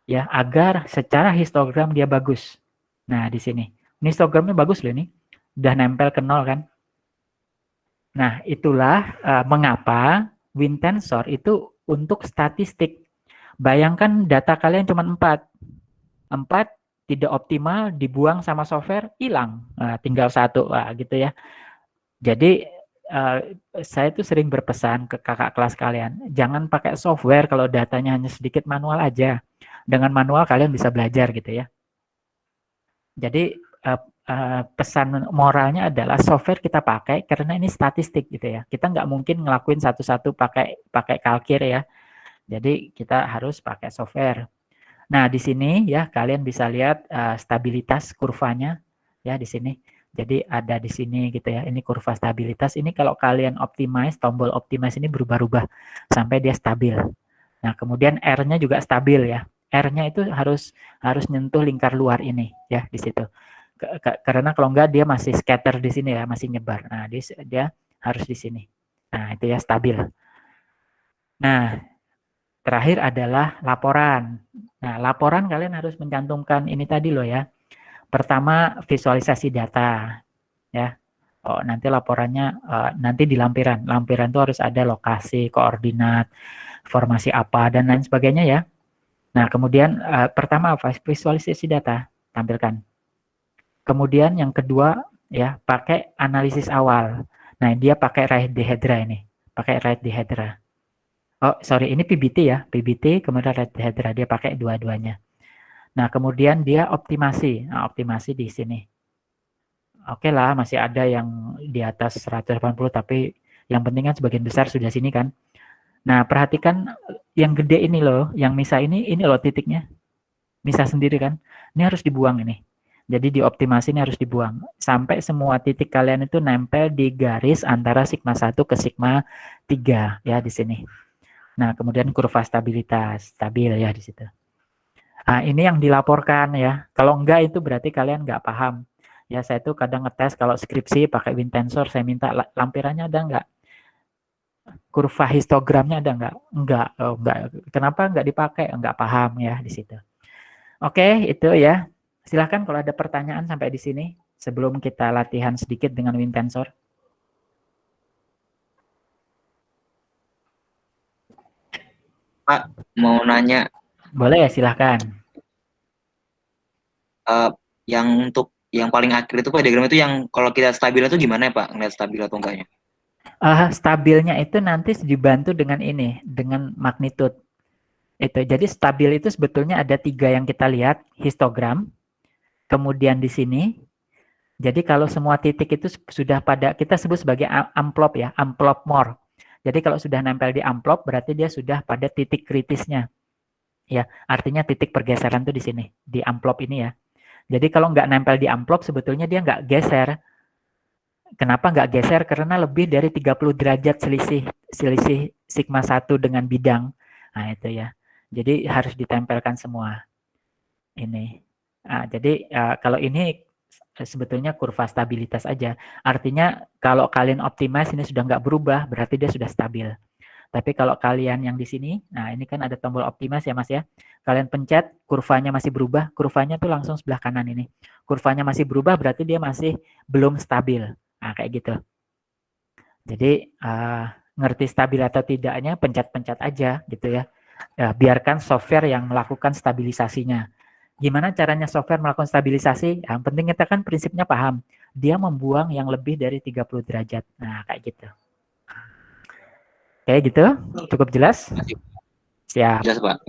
Ya, agar secara histogram dia bagus. Nah, di sini. Ini histogramnya bagus loh ini. Udah nempel ke 0 kan? Nah, itulah mengapa WinTensor itu untuk statistik. Bayangkan data kalian cuma 4. 4 tidak optimal, dibuang sama software, hilang. Nah, tinggal 1, gitu ya. Jadi saya tuh sering berpesan ke kakak kelas kalian, jangan pakai software kalau datanya hanya sedikit, manual aja. Dengan manual kalian bisa belajar gitu ya. Jadi pesan moralnya adalah software kita pakai karena ini statistik gitu ya. Kita nggak mungkin ngelakuin satu-satu pakai kalkir ya. Jadi kita harus pakai software. Nah, di sini ya kalian bisa lihat stabilitas kurvanya ya di sini. Jadi ada di sini gitu ya. Ini kurva stabilitas. Ini kalau kalian optimize, tombol optimize ini berubah-ubah sampai dia stabil. Nah, kemudian R-nya juga stabil ya. R-nya itu harus nyentuh lingkar luar ini ya di situ. Karena kalau enggak dia masih scatter di sini ya, masih nyebar. Nah, dia harus di sini. Nah, itu ya stabil. Nah, terakhir adalah laporan. Nah, laporan kalian harus mencantumkan ini tadi loh ya. Pertama, visualisasi data. Ya. Oh, nanti laporannya nanti di lampiran. Lampiran itu harus ada lokasi, koordinat, formasi apa, dan lain sebagainya ya. Nah, kemudian pertama visualisasi data, tampilkan. Kemudian yang kedua, ya, pakai analisis awal. Nah, dia pakai right dihedra ini. Pakai right dihedra. Oh, sorry, ini PBT ya. PBT, kemudian right dihedra. Dia pakai dua-duanya. Nah, kemudian dia optimasi. Nah, optimasi di sini. Oke lah, masih ada yang di atas 180, tapi yang penting kan sebagian besar sudah sini kan. Nah, perhatikan yang gede ini loh, yang misa ini loh titiknya. Misa sendiri kan. Ini harus dibuang ini. Jadi dioptimasi ini harus dibuang. Sampai semua titik kalian itu nempel di garis antara sigma 1 ke sigma 3 ya di sini. Nah, kemudian kurva stabilitas, stabil ya di situ. Nah, ini yang dilaporkan ya. Kalau enggak itu berarti kalian enggak paham. Ya, saya tuh kadang ngetes kalau skripsi pakai WinTensor, saya minta lampirannya ada enggak? Kurva histogramnya ada enggak? Enggak, oh, enggak. Kenapa enggak dipakai? Enggak paham ya di situ. Oke, itu ya. Silahkan kalau ada pertanyaan sampai di sini sebelum kita latihan sedikit dengan WinTensor. Pak, mau nanya, Boleh ya, silahkan. yang untuk yang paling akhir itu Pak, diagram itu yang kalau kita stabil itu gimana ya Pak, ngeliat stabil atau enggaknya? Stabilnya itu nanti dibantu dengan ini, dengan magnitude. Itu. Jadi stabil itu sebetulnya ada 3 yang kita lihat, histogram, kemudian di sini. Jadi kalau semua titik itu sudah pada, kita sebut sebagai amplop ya, amplop more. Jadi kalau sudah nempel di amplop, berarti dia sudah pada titik kritisnya. Ya, artinya titik pergeseran tuh di sini, di amplop ini ya. Jadi kalau nggak nempel di amplop, sebetulnya dia nggak geser. Kenapa nggak geser? Karena lebih dari 30 derajat selisih sigma 1 dengan bidang. Nah, itu ya. Jadi harus ditempelkan semua. Ini. Nah, jadi kalau ini sebetulnya kurva stabilitas aja. Artinya kalau kalian optimize ini sudah nggak berubah, berarti dia sudah stabil. Tapi kalau kalian yang di sini, nah ini kan ada tombol optimize ya Mas ya. Kalian pencet, kurvanya masih berubah, kurvanya tuh langsung sebelah kanan ini. Kurvanya masih berubah berarti dia masih belum stabil. Nah, kayak gitu. Jadi ngerti stabil atau tidaknya pencet-pencet aja gitu ya. Ya, biarkan software yang melakukan stabilisasinya. Gimana caranya software melakukan stabilisasi? Yang penting kita kan prinsipnya paham. Dia membuang yang lebih dari 30 derajat. Nah, kayak gitu. Kayak gitu, cukup jelas? Masih Siap. jelas Pak.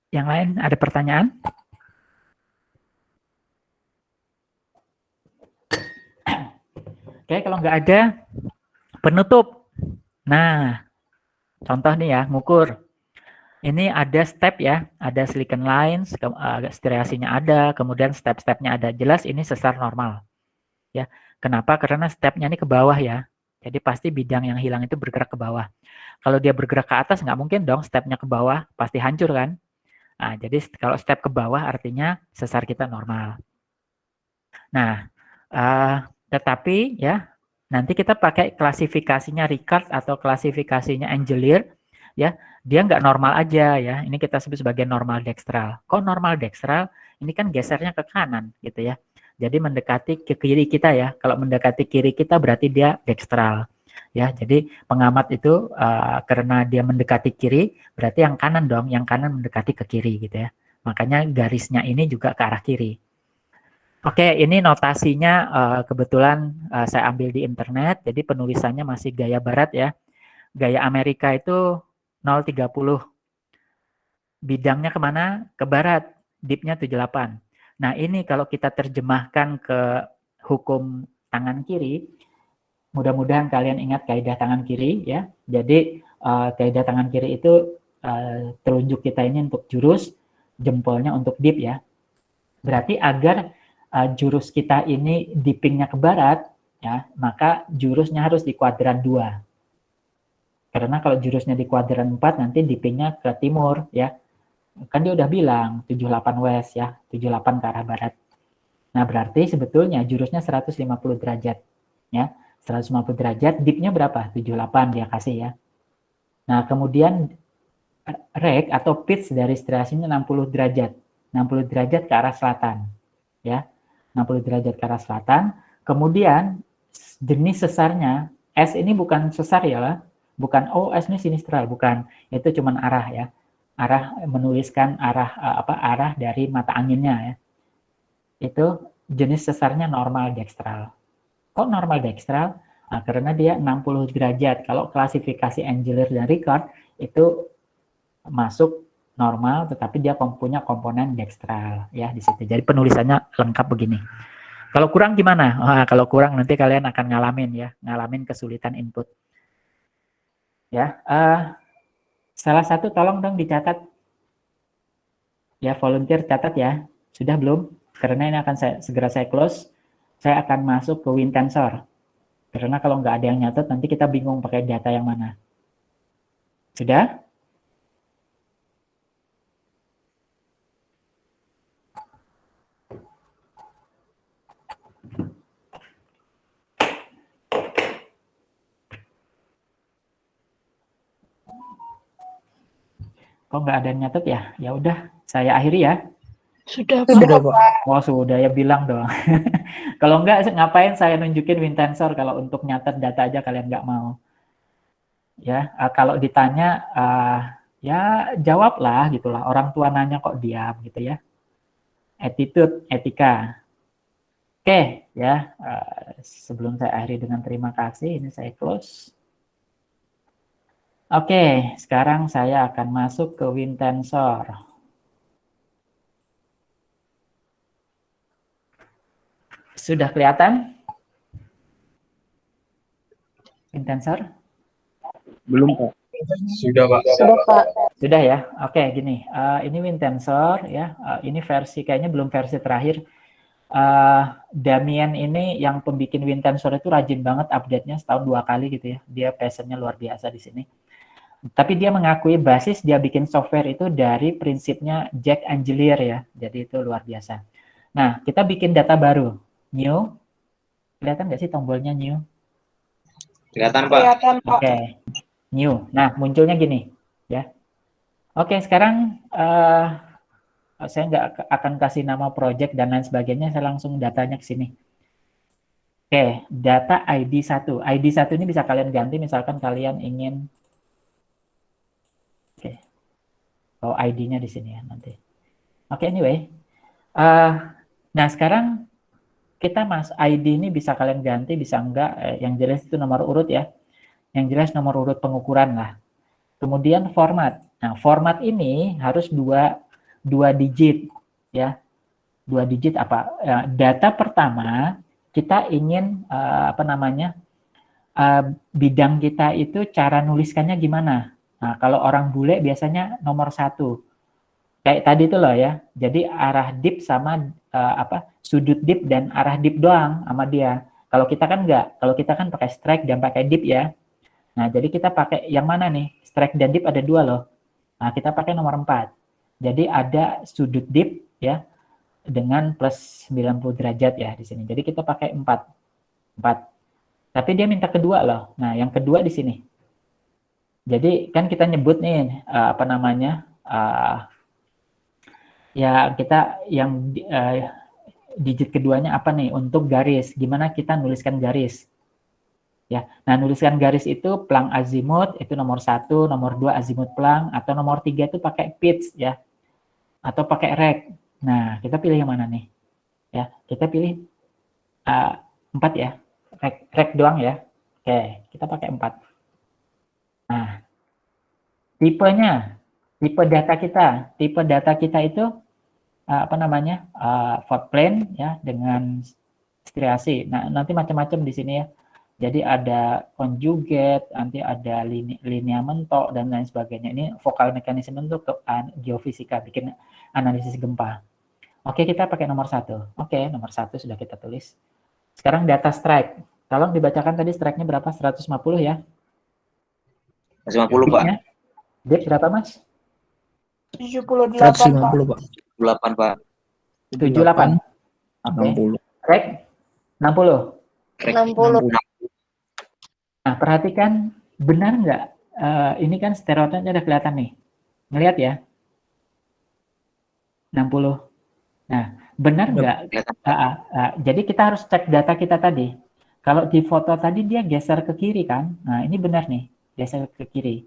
Yang lain ada pertanyaan? Oke, kalau nggak ada, penutup. Nah, contoh nih ya, ngukur. Ini ada step ya, ada silicon lines, striasinya ada, kemudian step-stepnya ada. Jelas ini sesar normal. Ya, kenapa? Karena stepnya ini ke bawah ya. Jadi pasti bidang yang hilang itu bergerak ke bawah. Kalau dia bergerak ke atas, nggak mungkin dong stepnya ke bawah, pasti hancur kan? Nah, jadi kalau step ke bawah artinya sesar kita normal. Nah, tetapi ya nanti kita pakai klasifikasinya Ricard atau klasifikasinya Angelier, ya dia nggak normal aja ya. Ini kita sebut sebagai normal dextral. Kok normal dextral? Ini kan gesernya ke kanan gitu ya. Jadi mendekati ke kiri kita ya. Kalau mendekati kiri kita berarti dia dextral. Ya, jadi pengamat itu karena dia mendekati kiri, berarti yang kanan dong, yang kanan mendekati ke kiri gitu ya. Makanya garisnya ini juga ke arah kiri. Oke, ini notasinya kebetulan saya ambil di internet, jadi penulisannya masih gaya barat ya. Gaya Amerika itu 030. Bidangnya kemana? Ke barat, deepnya 78. Nah ini kalau kita terjemahkan ke hukum tangan kiri, mudah-mudahan kalian ingat kaidah tangan kiri ya. Jadi kaidah tangan kiri itu telunjuk kita ini untuk jurus, jempolnya untuk deep ya. Berarti agar jurus kita ini dippingnya ke barat, ya, maka jurusnya harus di kuadran 2. Karena kalau jurusnya di kuadran 4 nanti dippingnya ke timur, ya. Kan dia udah bilang 78 west ya, 78 ke arah barat. Nah, berarti sebetulnya jurusnya 150 derajat, ya. 150 derajat, dipnya berapa? 78 dia kasih ya. Nah, kemudian rake atau pitch dari striasinya 60 derajat. 60 derajat ke arah selatan, ya. 60 derajat ke arah selatan. Kemudian jenis sesarnya, S ini bukan sesar ya, bukan S ini sinistral, bukan. Itu cuma arah ya. Arah menuliskan arah dari mata anginnya ya. Itu jenis sesarnya normal dextral. Kok normal dextral? Nah, karena dia 60 derajat. Kalau klasifikasi Angelier dan Ricard itu masuk normal, tetapi dia punya komponen dextral ya di situ. Jadi penulisannya lengkap begini. Kalau kurang gimana? Wah, kalau kurang nanti kalian akan ngalamin kesulitan input. Ya, salah satu tolong dong dicatat. Ya, volunteer catat ya. Sudah belum? Karena ini akan segera saya close. Saya akan masuk ke WinTensor. Karena kalau nggak ada yang nyatet, nanti kita bingung pakai data yang mana. Sudah? Kok nggak ada yang nyatet ya? Ya udah, saya akhiri ya. Sudah, Sudah, Pak. Pak. Oh sudah ya bilang dong. Kalau nggak ngapain saya nunjukin WinTensor kalau untuk nyatet data aja kalian nggak mau. Ya, kalau ditanya ya jawablah gitulah. Orang tua nanya kok diam gitu ya. Attitude, etika. Oke, ya. Sebelum saya akhiri dengan terima kasih, ini saya close. Oke, sekarang saya akan masuk ke WinTensor. Sudah kelihatan? WinTensor? Belum, Pak. Sudah, Pak. Sudah, Pak. Sudah ya. Oke, gini. Ini WinTensor ya. Ini versi kayaknya belum versi terakhir. Damien ini yang pembikin WinTensor itu rajin banget update-nya setahun 2 kali gitu ya. Dia passion-nya luar biasa di sini. Tapi dia mengakui basis dia bikin software itu dari prinsipnya Jack Angelier ya. Jadi itu luar biasa. Nah, kita bikin data baru. New. Kelihatan nggak sih tombolnya new? Kelihatan Pak. Kelihatan, Pak. Oke. new. Nah, munculnya gini, ya. Oke, sekarang saya nggak akan kasih nama project dan lain sebagainya, saya langsung datanya ke sini. Oke, data ID1. ID1 ini bisa kalian ganti, misalkan kalian ingin, oke, oh ID-nya di sini ya nanti. Oke, anyway. Nah, sekarang kita ID ini bisa kalian ganti, bisa enggak. Yang jelas itu nomor urut ya. Yang jelas nomor urut pengukuran lah. Kemudian format. Nah, format ini harus dua digit ya. 2 digit apa? Data pertama kita ingin bidang kita itu cara nuliskannya gimana. Nah, kalau orang bule biasanya nomor 1. Kayak tadi itu loh ya. Jadi arah dip sama sudut dip dan arah dip doang sama dia. Kalau kita kan enggak. Kalau kita kan pakai strike dan pakai dip ya. Nah, jadi kita pakai yang mana nih? Strike dan dip ada 2 loh. Nah, kita pakai nomor 4. Jadi ada sudut dip ya dengan plus 90 derajat ya di sini. Jadi kita pakai 4. Tapi dia minta kedua loh. Nah, yang kedua di sini. Jadi kan kita nyebut nih ya kita yang digit keduanya apa nih untuk garis. Gimana kita nuliskan garis? Ya. Nah, nuliskan garis itu plang azimut itu nomor 1, nomor 2 azimut plang, atau nomor 3 itu pakai pitch ya. Atau pakai rek. Nah, kita pilih yang mana nih? Ya, kita pilih 4 ya. Rek doang ya. Oke, kita pakai 4. Nah, tipe data kita itu Fortran plane ya dengan striasi. Nah, nanti macam-macam di sini ya. Jadi ada conjugate, nanti ada linea mentok dan lain sebagainya. Ini vokal mekanisme untuk geofisika, bikin analisis gempa. Oke, kita pakai nomor 1. Oke, nomor 1 sudah kita tulis. Sekarang data strike. Tolong dibacakan tadi strike-nya berapa? 150 ya? 150, Pak. Dip berapa, Mas? 150, Pak. 78, Pak. 78. Oke. 60. Rek 60. 60. Nah, perhatikan benar nggak? Ini kan stereotipnya udah kelihatan nih. Ngelihat ya? 60. Nah, benar nggak? Jadi kita harus cek data kita tadi. Kalau di foto tadi dia geser ke kiri kan? Nah, ini benar nih, geser ke kiri.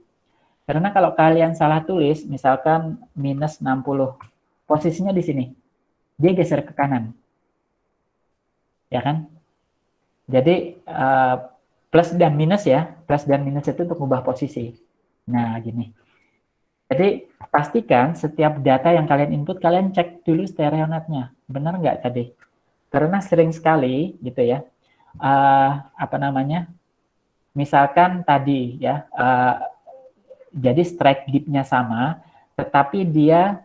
Karena kalau kalian salah tulis, misalkan minus 60, posisinya di sini. Dia geser ke kanan. Ya kan? Jadi, plus dan minus ya. Plus dan minus itu untuk mengubah posisi. Nah, gini. Jadi, pastikan setiap data yang kalian input, kalian cek dulu stereonetnya. Benar nggak tadi? Karena sering sekali, gitu ya, misalkan tadi ya, jadi strike dip-nya sama, tetapi dia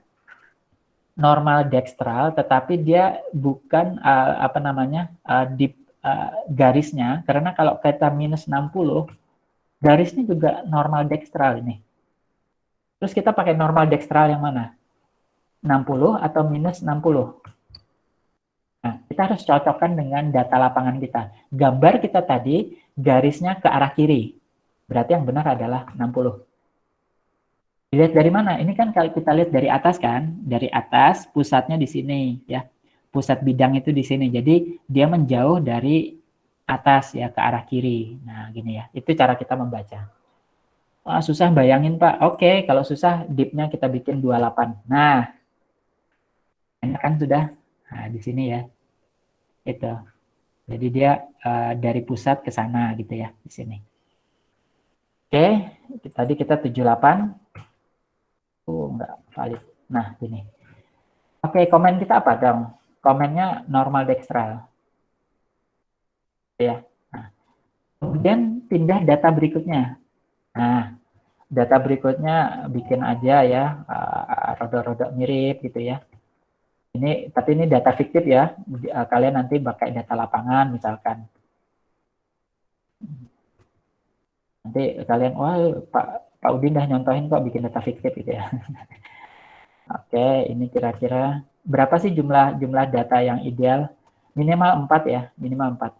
normal dextral, tetapi dia bukan dip garisnya, karena kalau kita minus 60, garisnya juga normal dextral ini. Terus kita pakai normal dextral yang mana? 60 atau minus 60? Nah, kita harus cocokkan dengan data lapangan kita. Gambar kita tadi, garisnya ke arah kiri. Berarti yang benar adalah 60. Dilihat dari mana? Ini kan kalau kita lihat dari atas kan, dari atas pusatnya di sini ya. Pusat bidang itu di sini. Jadi dia menjauh dari atas ya ke arah kiri. Nah, gini ya. Itu cara kita membaca. Susah bayangin, Pak. Oke, kalau susah dip-nya kita bikin 28. Nah, ini kan sudah di sini ya. Itu. Jadi dia dari pusat ke sana gitu ya di sini. Oke, tadi kita 78. Enggak valid. Nah, gini. Oke, komen kita apa dong? Komennya normal dextral. Ya. Nah, kemudian pindah data berikutnya. Nah, data berikutnya bikin aja ya, rodok-rodok mirip gitu ya. Tapi ini data fiktif ya. Kalian nanti pakai data lapangan misalkan. Nanti kalian, wah Pak Udin dah nyontohin kok bikin data fiktif gitu ya. Oke, ini kira-kira berapa sih jumlah data yang ideal? Minimal 4 ya, minimal 4.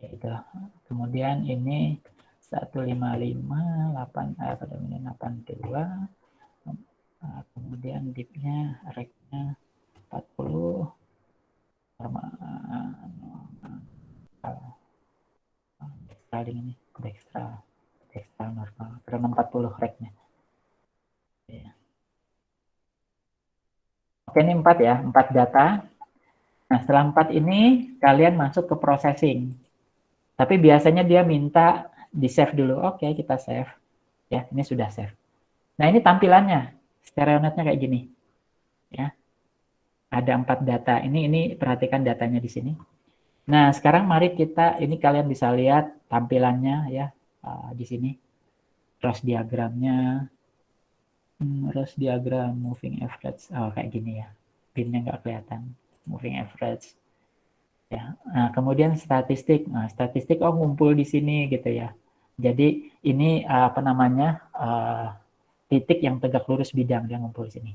Gitu. Kemudian ini 155, 82, kemudian dipnya, reknya 40, paling ini ekstra normal, karena 40 reknya. Oke, ini 4 ya, 4 data. Nah, setelah 4 ini, kalian masuk ke processing. Tapi biasanya dia minta di-save dulu. Oke, kita save. Ya, ini sudah save. Nah, ini tampilannya. Stereonetnya kayak gini. Ya. Ada 4 data. Ini perhatikan datanya di sini. Nah, sekarang mari kita, ini kalian bisa lihat tampilannya ya di sini. Rows diagramnya. Rows diagram moving average. Oh, kayak gini ya. Pinnya nggak kelihatan. Moving average. Ya. Nah, kemudian statistik. Nah, statistik ngumpul di sini gitu ya. Jadi ini apa namanya? Titik yang tegak lurus bidang dia ngumpul di sini.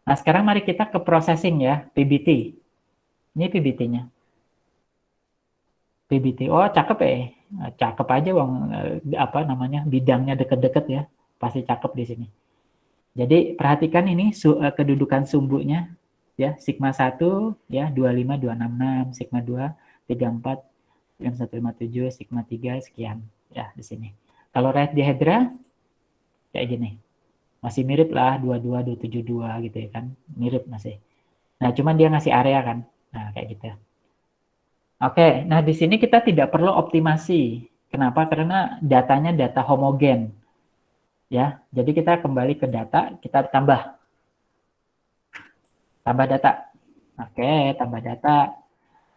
Nah, sekarang mari kita ke processing ya, PBT. Ini PBT-nya. PBT. Oh, cakep ya. Nah, cakep aja Bang, apa namanya? Bidangnya deket-deket ya. Pasti cakep di sini. Jadi perhatikan ini kedudukan sumbunya ya, sigma 1 ya 25 266, sigma 2 34 157, sigma 3 sekian ya di sini. Kalau right dihedra kayak gini. Masih mirip lah 22 272 gitu ya kan. Mirip masih. Nah, cuman dia ngasih area kan. Nah, kayak gitu. Oke, nah di sini kita tidak perlu optimasi. Kenapa? Karena datanya data homogen. Ya, jadi kita kembali ke data, kita tambah data. Oke, tambah data.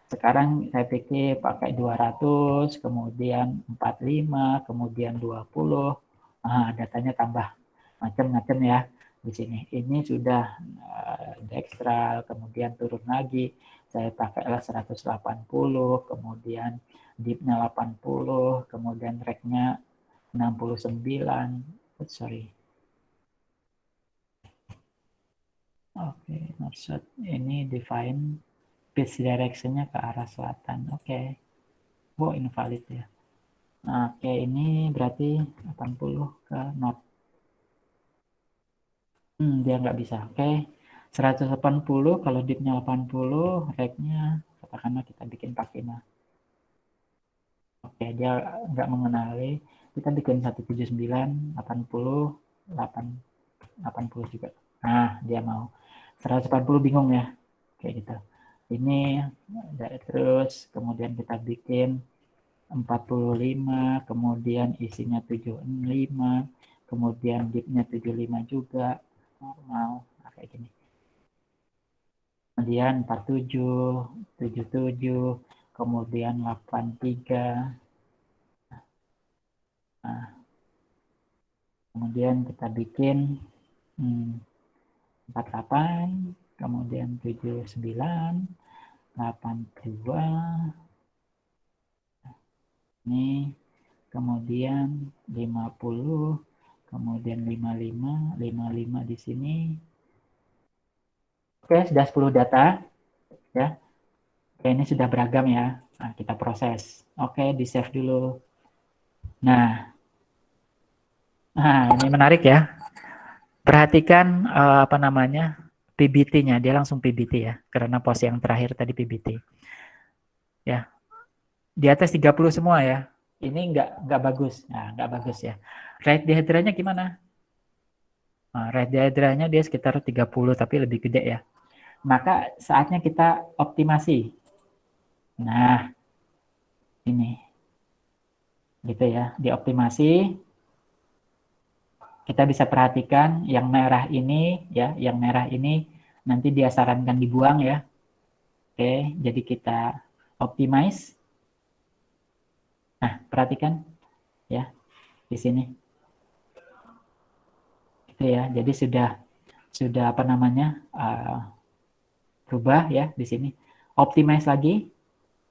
Sekarang saya pikir pakai 200, kemudian 45, kemudian 20. Nah, datanya tambah macam-macam ya di sini. Ini sudah dekstral, kemudian turun lagi. Saya pakailah 180, kemudian deepnya 80, kemudian reknya 69. Sorry. Oke, maksud ini define pitch direction-nya ke arah selatan. Oke. Oh, invalid ya. Oke, ini berarti 80 ke north. Dia nggak bisa. Oke. 180, kalau deepnya 80, rate-nya katakanlah kita bikin 45. Oke, dia nggak mengenali. Kita bikin 179, 80, 80 juga. Nah, dia mau. 180 bingung ya. Kayak gitu. Ini terus, kemudian kita bikin 45, kemudian isinya 75, kemudian deepnya 75 juga, normal, nah, kayak gini. Kemudian 47, 77, kemudian 83. Nah, kemudian kita bikin 48, kemudian 79, 82. Ini kemudian 50, kemudian 55, 55 di sini. Oke, sudah 10 data ya. Oke, ini sudah beragam ya. Nah, kita proses. Oke, di-save dulu. Nah, ini menarik ya. Perhatikan apa namanya? PBT-nya, dia langsung PBT ya. Karena pos yang terakhir tadi PBT. Ya. Di atas 30 semua ya. Ini enggak bagus. Nah, enggak bagus ya. Right dihydra-nya gimana? Nah, right dihydra-nya dia sekitar 30 tapi lebih gede ya. Maka saatnya kita optimasi. Nah, ini. Gitu ya, dioptimasi. Kita bisa perhatikan yang merah ini ya, yang merah ini nanti dia sarankan dibuang ya. Oke, jadi kita optimize. Nah, perhatikan ya di sini. Gitu ya. Jadi sudah apa namanya? Berubah ya di sini. Optimize lagi.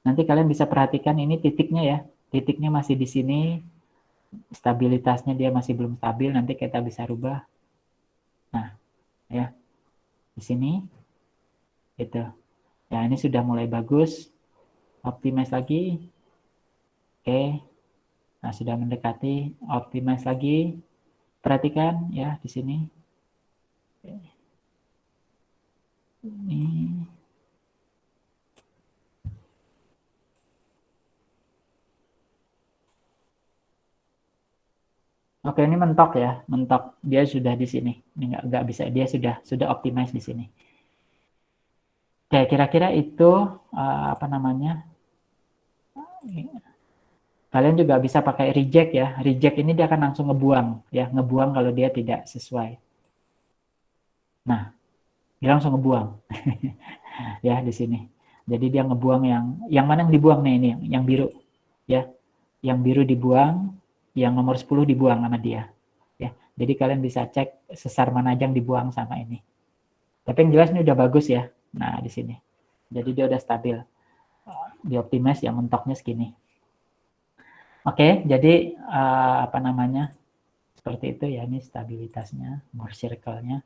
Nanti kalian bisa perhatikan ini titiknya ya. Titiknya masih di sini. Stabilitasnya dia masih belum stabil, nanti kita bisa rubah. Nah, ya. Di sini gitu. Ya, ini sudah mulai bagus. Optimize lagi. Oke. Nah, sudah mendekati, optimize lagi. Perhatikan ya di sini. Ini. Oke, ini mentok ya, mentok. Dia sudah di sini. Ini nggak bisa, dia sudah optimize di sini. Oke, kira-kira itu apa namanya? Kalian juga bisa pakai reject ya. Reject ini dia akan langsung ngebuang ya, ngebuang kalau dia tidak sesuai. Nah, dia langsung ngebuang ya di sini. Jadi dia ngebuang yang mana yang dibuang nih ini, yang biru ya. Yang biru dibuang, yang nomor 10 dibuang sama dia. Ya. Jadi kalian bisa cek sesar mana aja yang dibuang sama ini. Tapi yang jelas ini udah bagus ya. Nah, di sini. Jadi dia udah stabil. Di optimize yang mentoknya segini. Oke, jadi apa namanya? Seperti itu ya, ini stabilitasnya, more circle-nya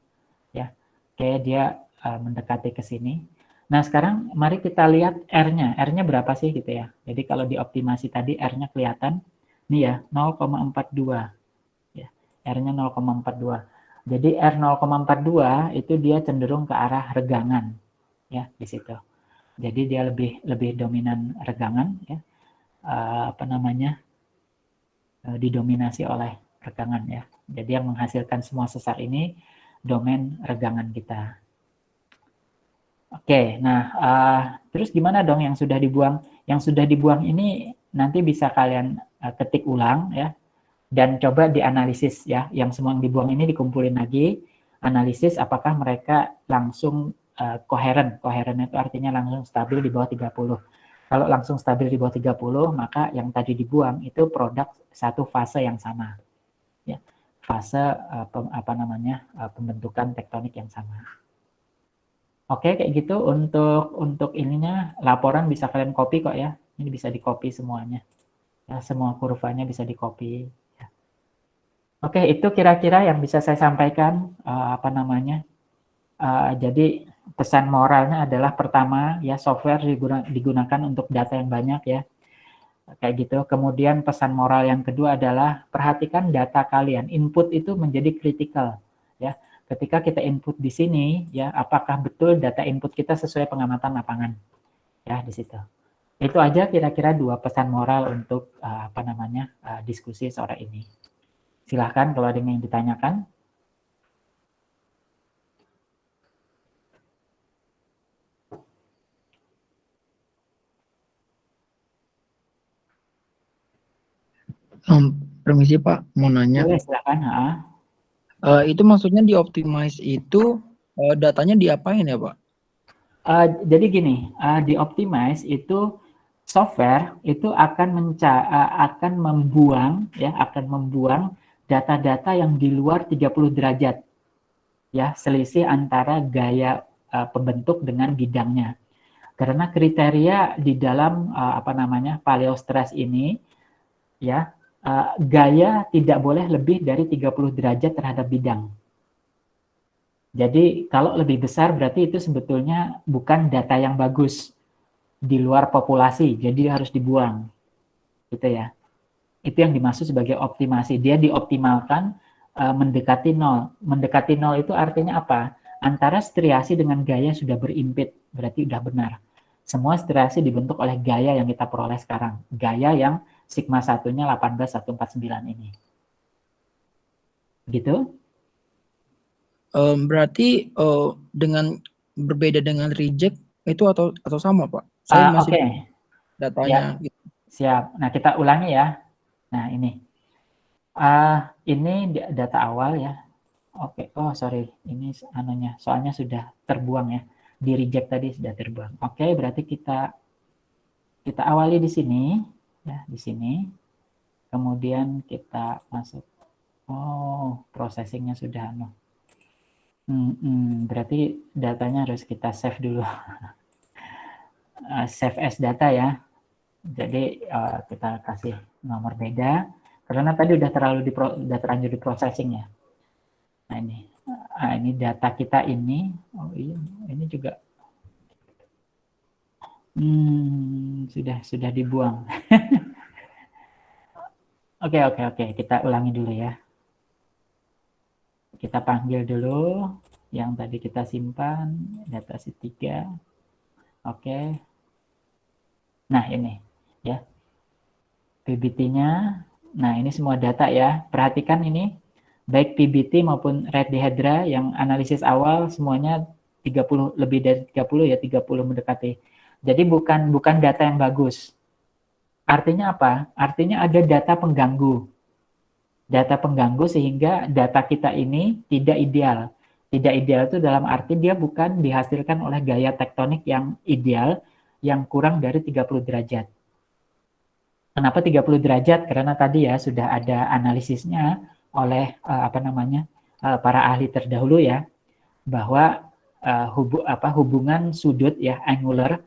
ya. Oke, dia mendekati ke sini. Nah, sekarang mari kita lihat R-nya. R-nya berapa sih gitu ya. Jadi kalau dioptimasi tadi R-nya kelihatan nih ya, 0,42 ya. R-nya 0,42. Jadi R 0,42 itu dia cenderung ke arah regangan ya di situ. Jadi dia lebih dominan regangan ya. Apa namanya? Didominasi oleh regangan ya. Jadi yang menghasilkan semua sesar ini domain regangan kita. Oke, nah terus gimana dong yang sudah dibuang? Yang sudah dibuang ini nanti bisa kalian ketik ulang ya, dan coba dianalisis ya. Yang semua yang dibuang ini dikumpulin lagi, analisis apakah mereka langsung koheren. Koheren itu artinya langsung stabil di bawah 30. Kalau langsung stabil di bawah 30, maka yang tadi dibuang itu produk satu fase yang sama. Ya, fase apa namanya pembentukan tektonik yang sama. Oke, kayak gitu untuk ininya laporan bisa kalian copy kok ya. Ini bisa di copy semuanya. Ya, semua kurvanya bisa di copy. Ya. Oke, itu kira-kira yang bisa saya sampaikan apa namanya. Jadi pesan moralnya adalah pertama ya software digunakan untuk data yang banyak ya. Kayak gitu. Kemudian pesan moral yang kedua adalah perhatikan data kalian. Input itu menjadi kritikal ya. Ketika kita input di sini ya, apakah betul data input kita sesuai pengamatan lapangan? Ya, di situ. Itu aja kira-kira 2 pesan moral untuk apa namanya? Diskusi sore ini. Silahkan kalau ada yang ditanyakan. Permisi Pak, mau nanya. Boleh, silahkan. Itu maksudnya di optimize itu datanya diapain ya Pak? Jadi gini, di optimize itu software itu akan membuang ya, akan membuang data-data yang di luar 30 derajat. Ya, selisih antara gaya pembentuk dengan bidangnya. Karena kriteria di dalam apa namanya? Paleostress ini ya, gaya tidak boleh lebih dari 30 derajat terhadap bidang. Jadi kalau lebih besar berarti itu sebetulnya bukan data yang bagus di luar populasi, jadi harus dibuang, gitu ya. Itu yang dimaksud sebagai optimasi. Dia dioptimalkan mendekati nol. Mendekati nol itu artinya apa? Antara striasi dengan gaya sudah berimpit, berarti sudah benar. Semua striasi dibentuk oleh gaya yang kita peroleh sekarang. Gaya yang sigma satunya 18149 ini. Gitu? Berarti dengan berbeda dengan reject itu atau sama Pak? Saya masih datanya. Ya, siap. Nah, kita ulangi ya. Nah, ini data awal ya. Oke, oh sorry, ini anunya, soalnya sudah terbuang ya. Di reject tadi sudah terbuang. Oke, berarti kita awali di sini ya, di sini. Kemudian kita masuk. Oh, processingnya sudah berarti datanya harus kita save dulu. Save as data ya. Jadi kita kasih nomor beda karena tadi udah terlanjur di processing ya. Nah ini data kita ini. Oh iya, ini juga sudah dibuang. Oke. Kita ulangi dulu ya. Kita panggil dulu yang tadi kita simpan, data sheet 3. Oke. Nah, ini ya. PBT-nya. Nah, ini semua data ya. Perhatikan ini, baik PBT maupun rate dihedra yang analisis awal semuanya 30, lebih dari 30 ya, 30 mendekati. Jadi bukan data yang bagus. Artinya apa? Artinya ada data pengganggu. Data pengganggu sehingga data kita ini tidak ideal. Tidak ideal itu dalam arti dia bukan dihasilkan oleh gaya tektonik yang ideal, yang kurang dari 30 derajat. Kenapa 30 derajat? Karena tadi ya sudah ada analisisnya oleh para ahli terdahulu ya, bahwa hubungan sudut ya, angular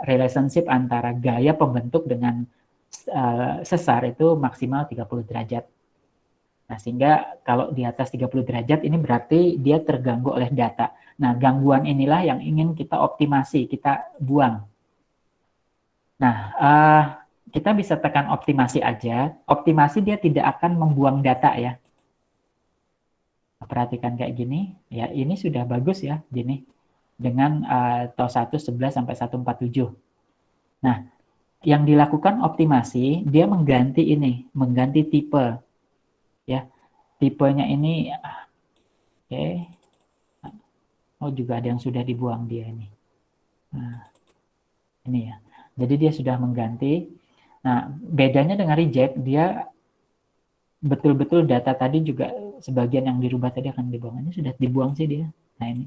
relationship antara gaya pembentuk dengan sesar itu maksimal 30 derajat. Nah, sehingga kalau di atas 30 derajat ini berarti dia terganggu oleh data. Nah, gangguan inilah yang ingin kita optimasi, kita buang. Nah, kita bisa tekan optimasi aja. Optimasi dia tidak akan membuang data ya. Perhatikan kayak gini, ya ini sudah bagus ya, gini. Dengan TOS 1 11 sampai 147. Nah, yang dilakukan optimasi, dia mengganti tipe. Ya, tipenya ini, oke. Oh, juga ada yang sudah dibuang dia ini. Nah, ini ya. Jadi dia sudah mengganti. Nah, bedanya dengan reject, dia betul-betul data tadi juga sebagian yang dirubah tadi akan dibuang. Ini sudah dibuang sih dia. Nah, ini.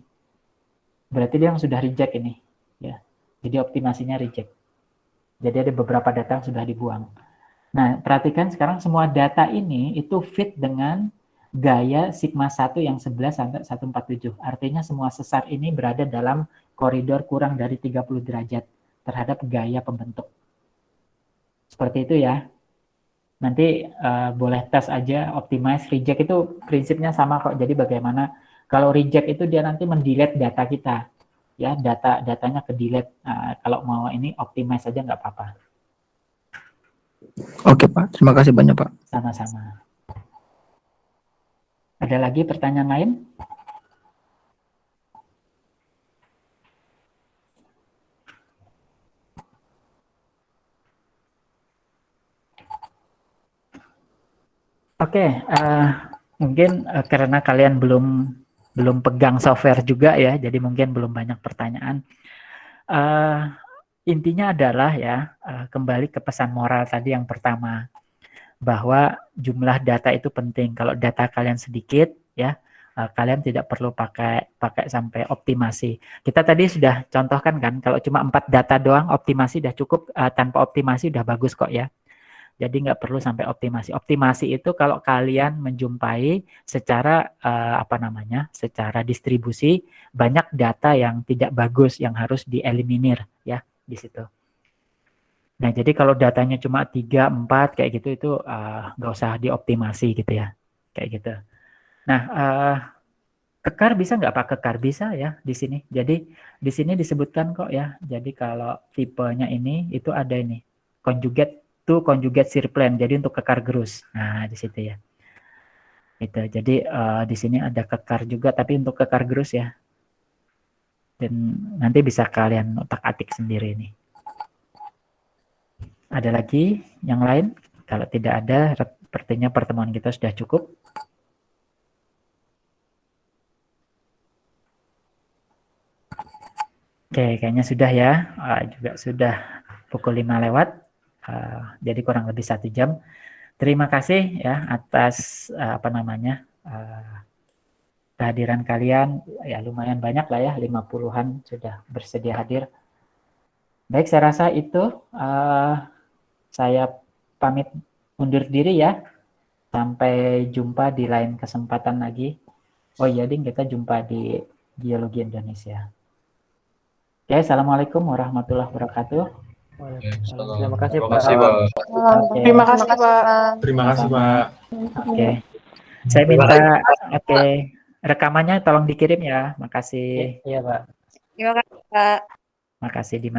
Berarti dia yang sudah reject ini. Ya. Jadi optimasinya reject. Jadi ada beberapa data yang sudah dibuang. Nah, perhatikan sekarang semua data ini itu fit dengan gaya sigma 1 yang 11 sampai 147. Artinya semua sesar ini berada dalam koridor kurang dari 30 derajat terhadap gaya pembentuk. Seperti itu ya. Nanti boleh tes aja, optimize, reject itu prinsipnya sama kok. Jadi bagaimana kalau reject itu dia nanti mendelete data kita. Ya, datanya ke delete. Kalau mau ini optimize aja nggak apa-apa. Oke Pak, terima kasih banyak Pak. Sama-sama. Ada lagi pertanyaan lain? Oke, mungkin karena kalian belum pegang software juga ya, jadi mungkin belum banyak pertanyaan. Intinya adalah ya, kembali ke pesan moral tadi yang pertama, bahwa jumlah data itu penting. Kalau data kalian sedikit, ya kalian tidak perlu pakai sampai optimasi. Kita tadi sudah contohkan kan, kalau cuma 4 data doang, optimasi udah cukup. Tanpa optimasi udah bagus kok ya. Jadi nggak perlu sampai optimasi. Optimasi itu kalau kalian menjumpai secara secara distribusi banyak data yang tidak bagus yang harus dieliminir ya di situ. Nah, jadi kalau datanya cuma 3, 4 kayak gitu itu nggak usah dioptimasi gitu ya. Kayak gitu. Nah, kekar bisa nggak Pak? Kekar bisa ya di sini. Jadi di sini disebutkan kok ya. Jadi kalau tipenya ini itu ada ini conjugate to conjugate sirplan. Jadi untuk kekar gerus. Nah, di situ ya. Itu. Jadi di sini ada kekar juga tapi untuk kekar gerus ya. Dan nanti bisa kalian otak-atik sendiri ini. Ada lagi yang lain? Kalau tidak ada, sepertinya pertemuan kita sudah cukup. Oke, kayaknya sudah ya. Juga sudah pukul 5 lewat. Jadi kurang lebih 1 jam. Terima kasih ya atas kehadiran kalian. Ya lumayan banyak lah ya, 50-an sudah bersedia hadir. Baik, saya rasa itu. Saya pamit undur diri ya. Sampai jumpa di lain kesempatan lagi. Oh iya, Ding, kita jumpa di Geologi Indonesia. Oke, assalamualaikum warahmatullahi wabarakatuh. Terima kasih Pak. Oke. Terima kasih Pak. Terima kasih Pak. Oke. Saya minta rekamannya tolong dikirim ya. Makasih. Iya Pak. Terima kasih Pak. Makasih di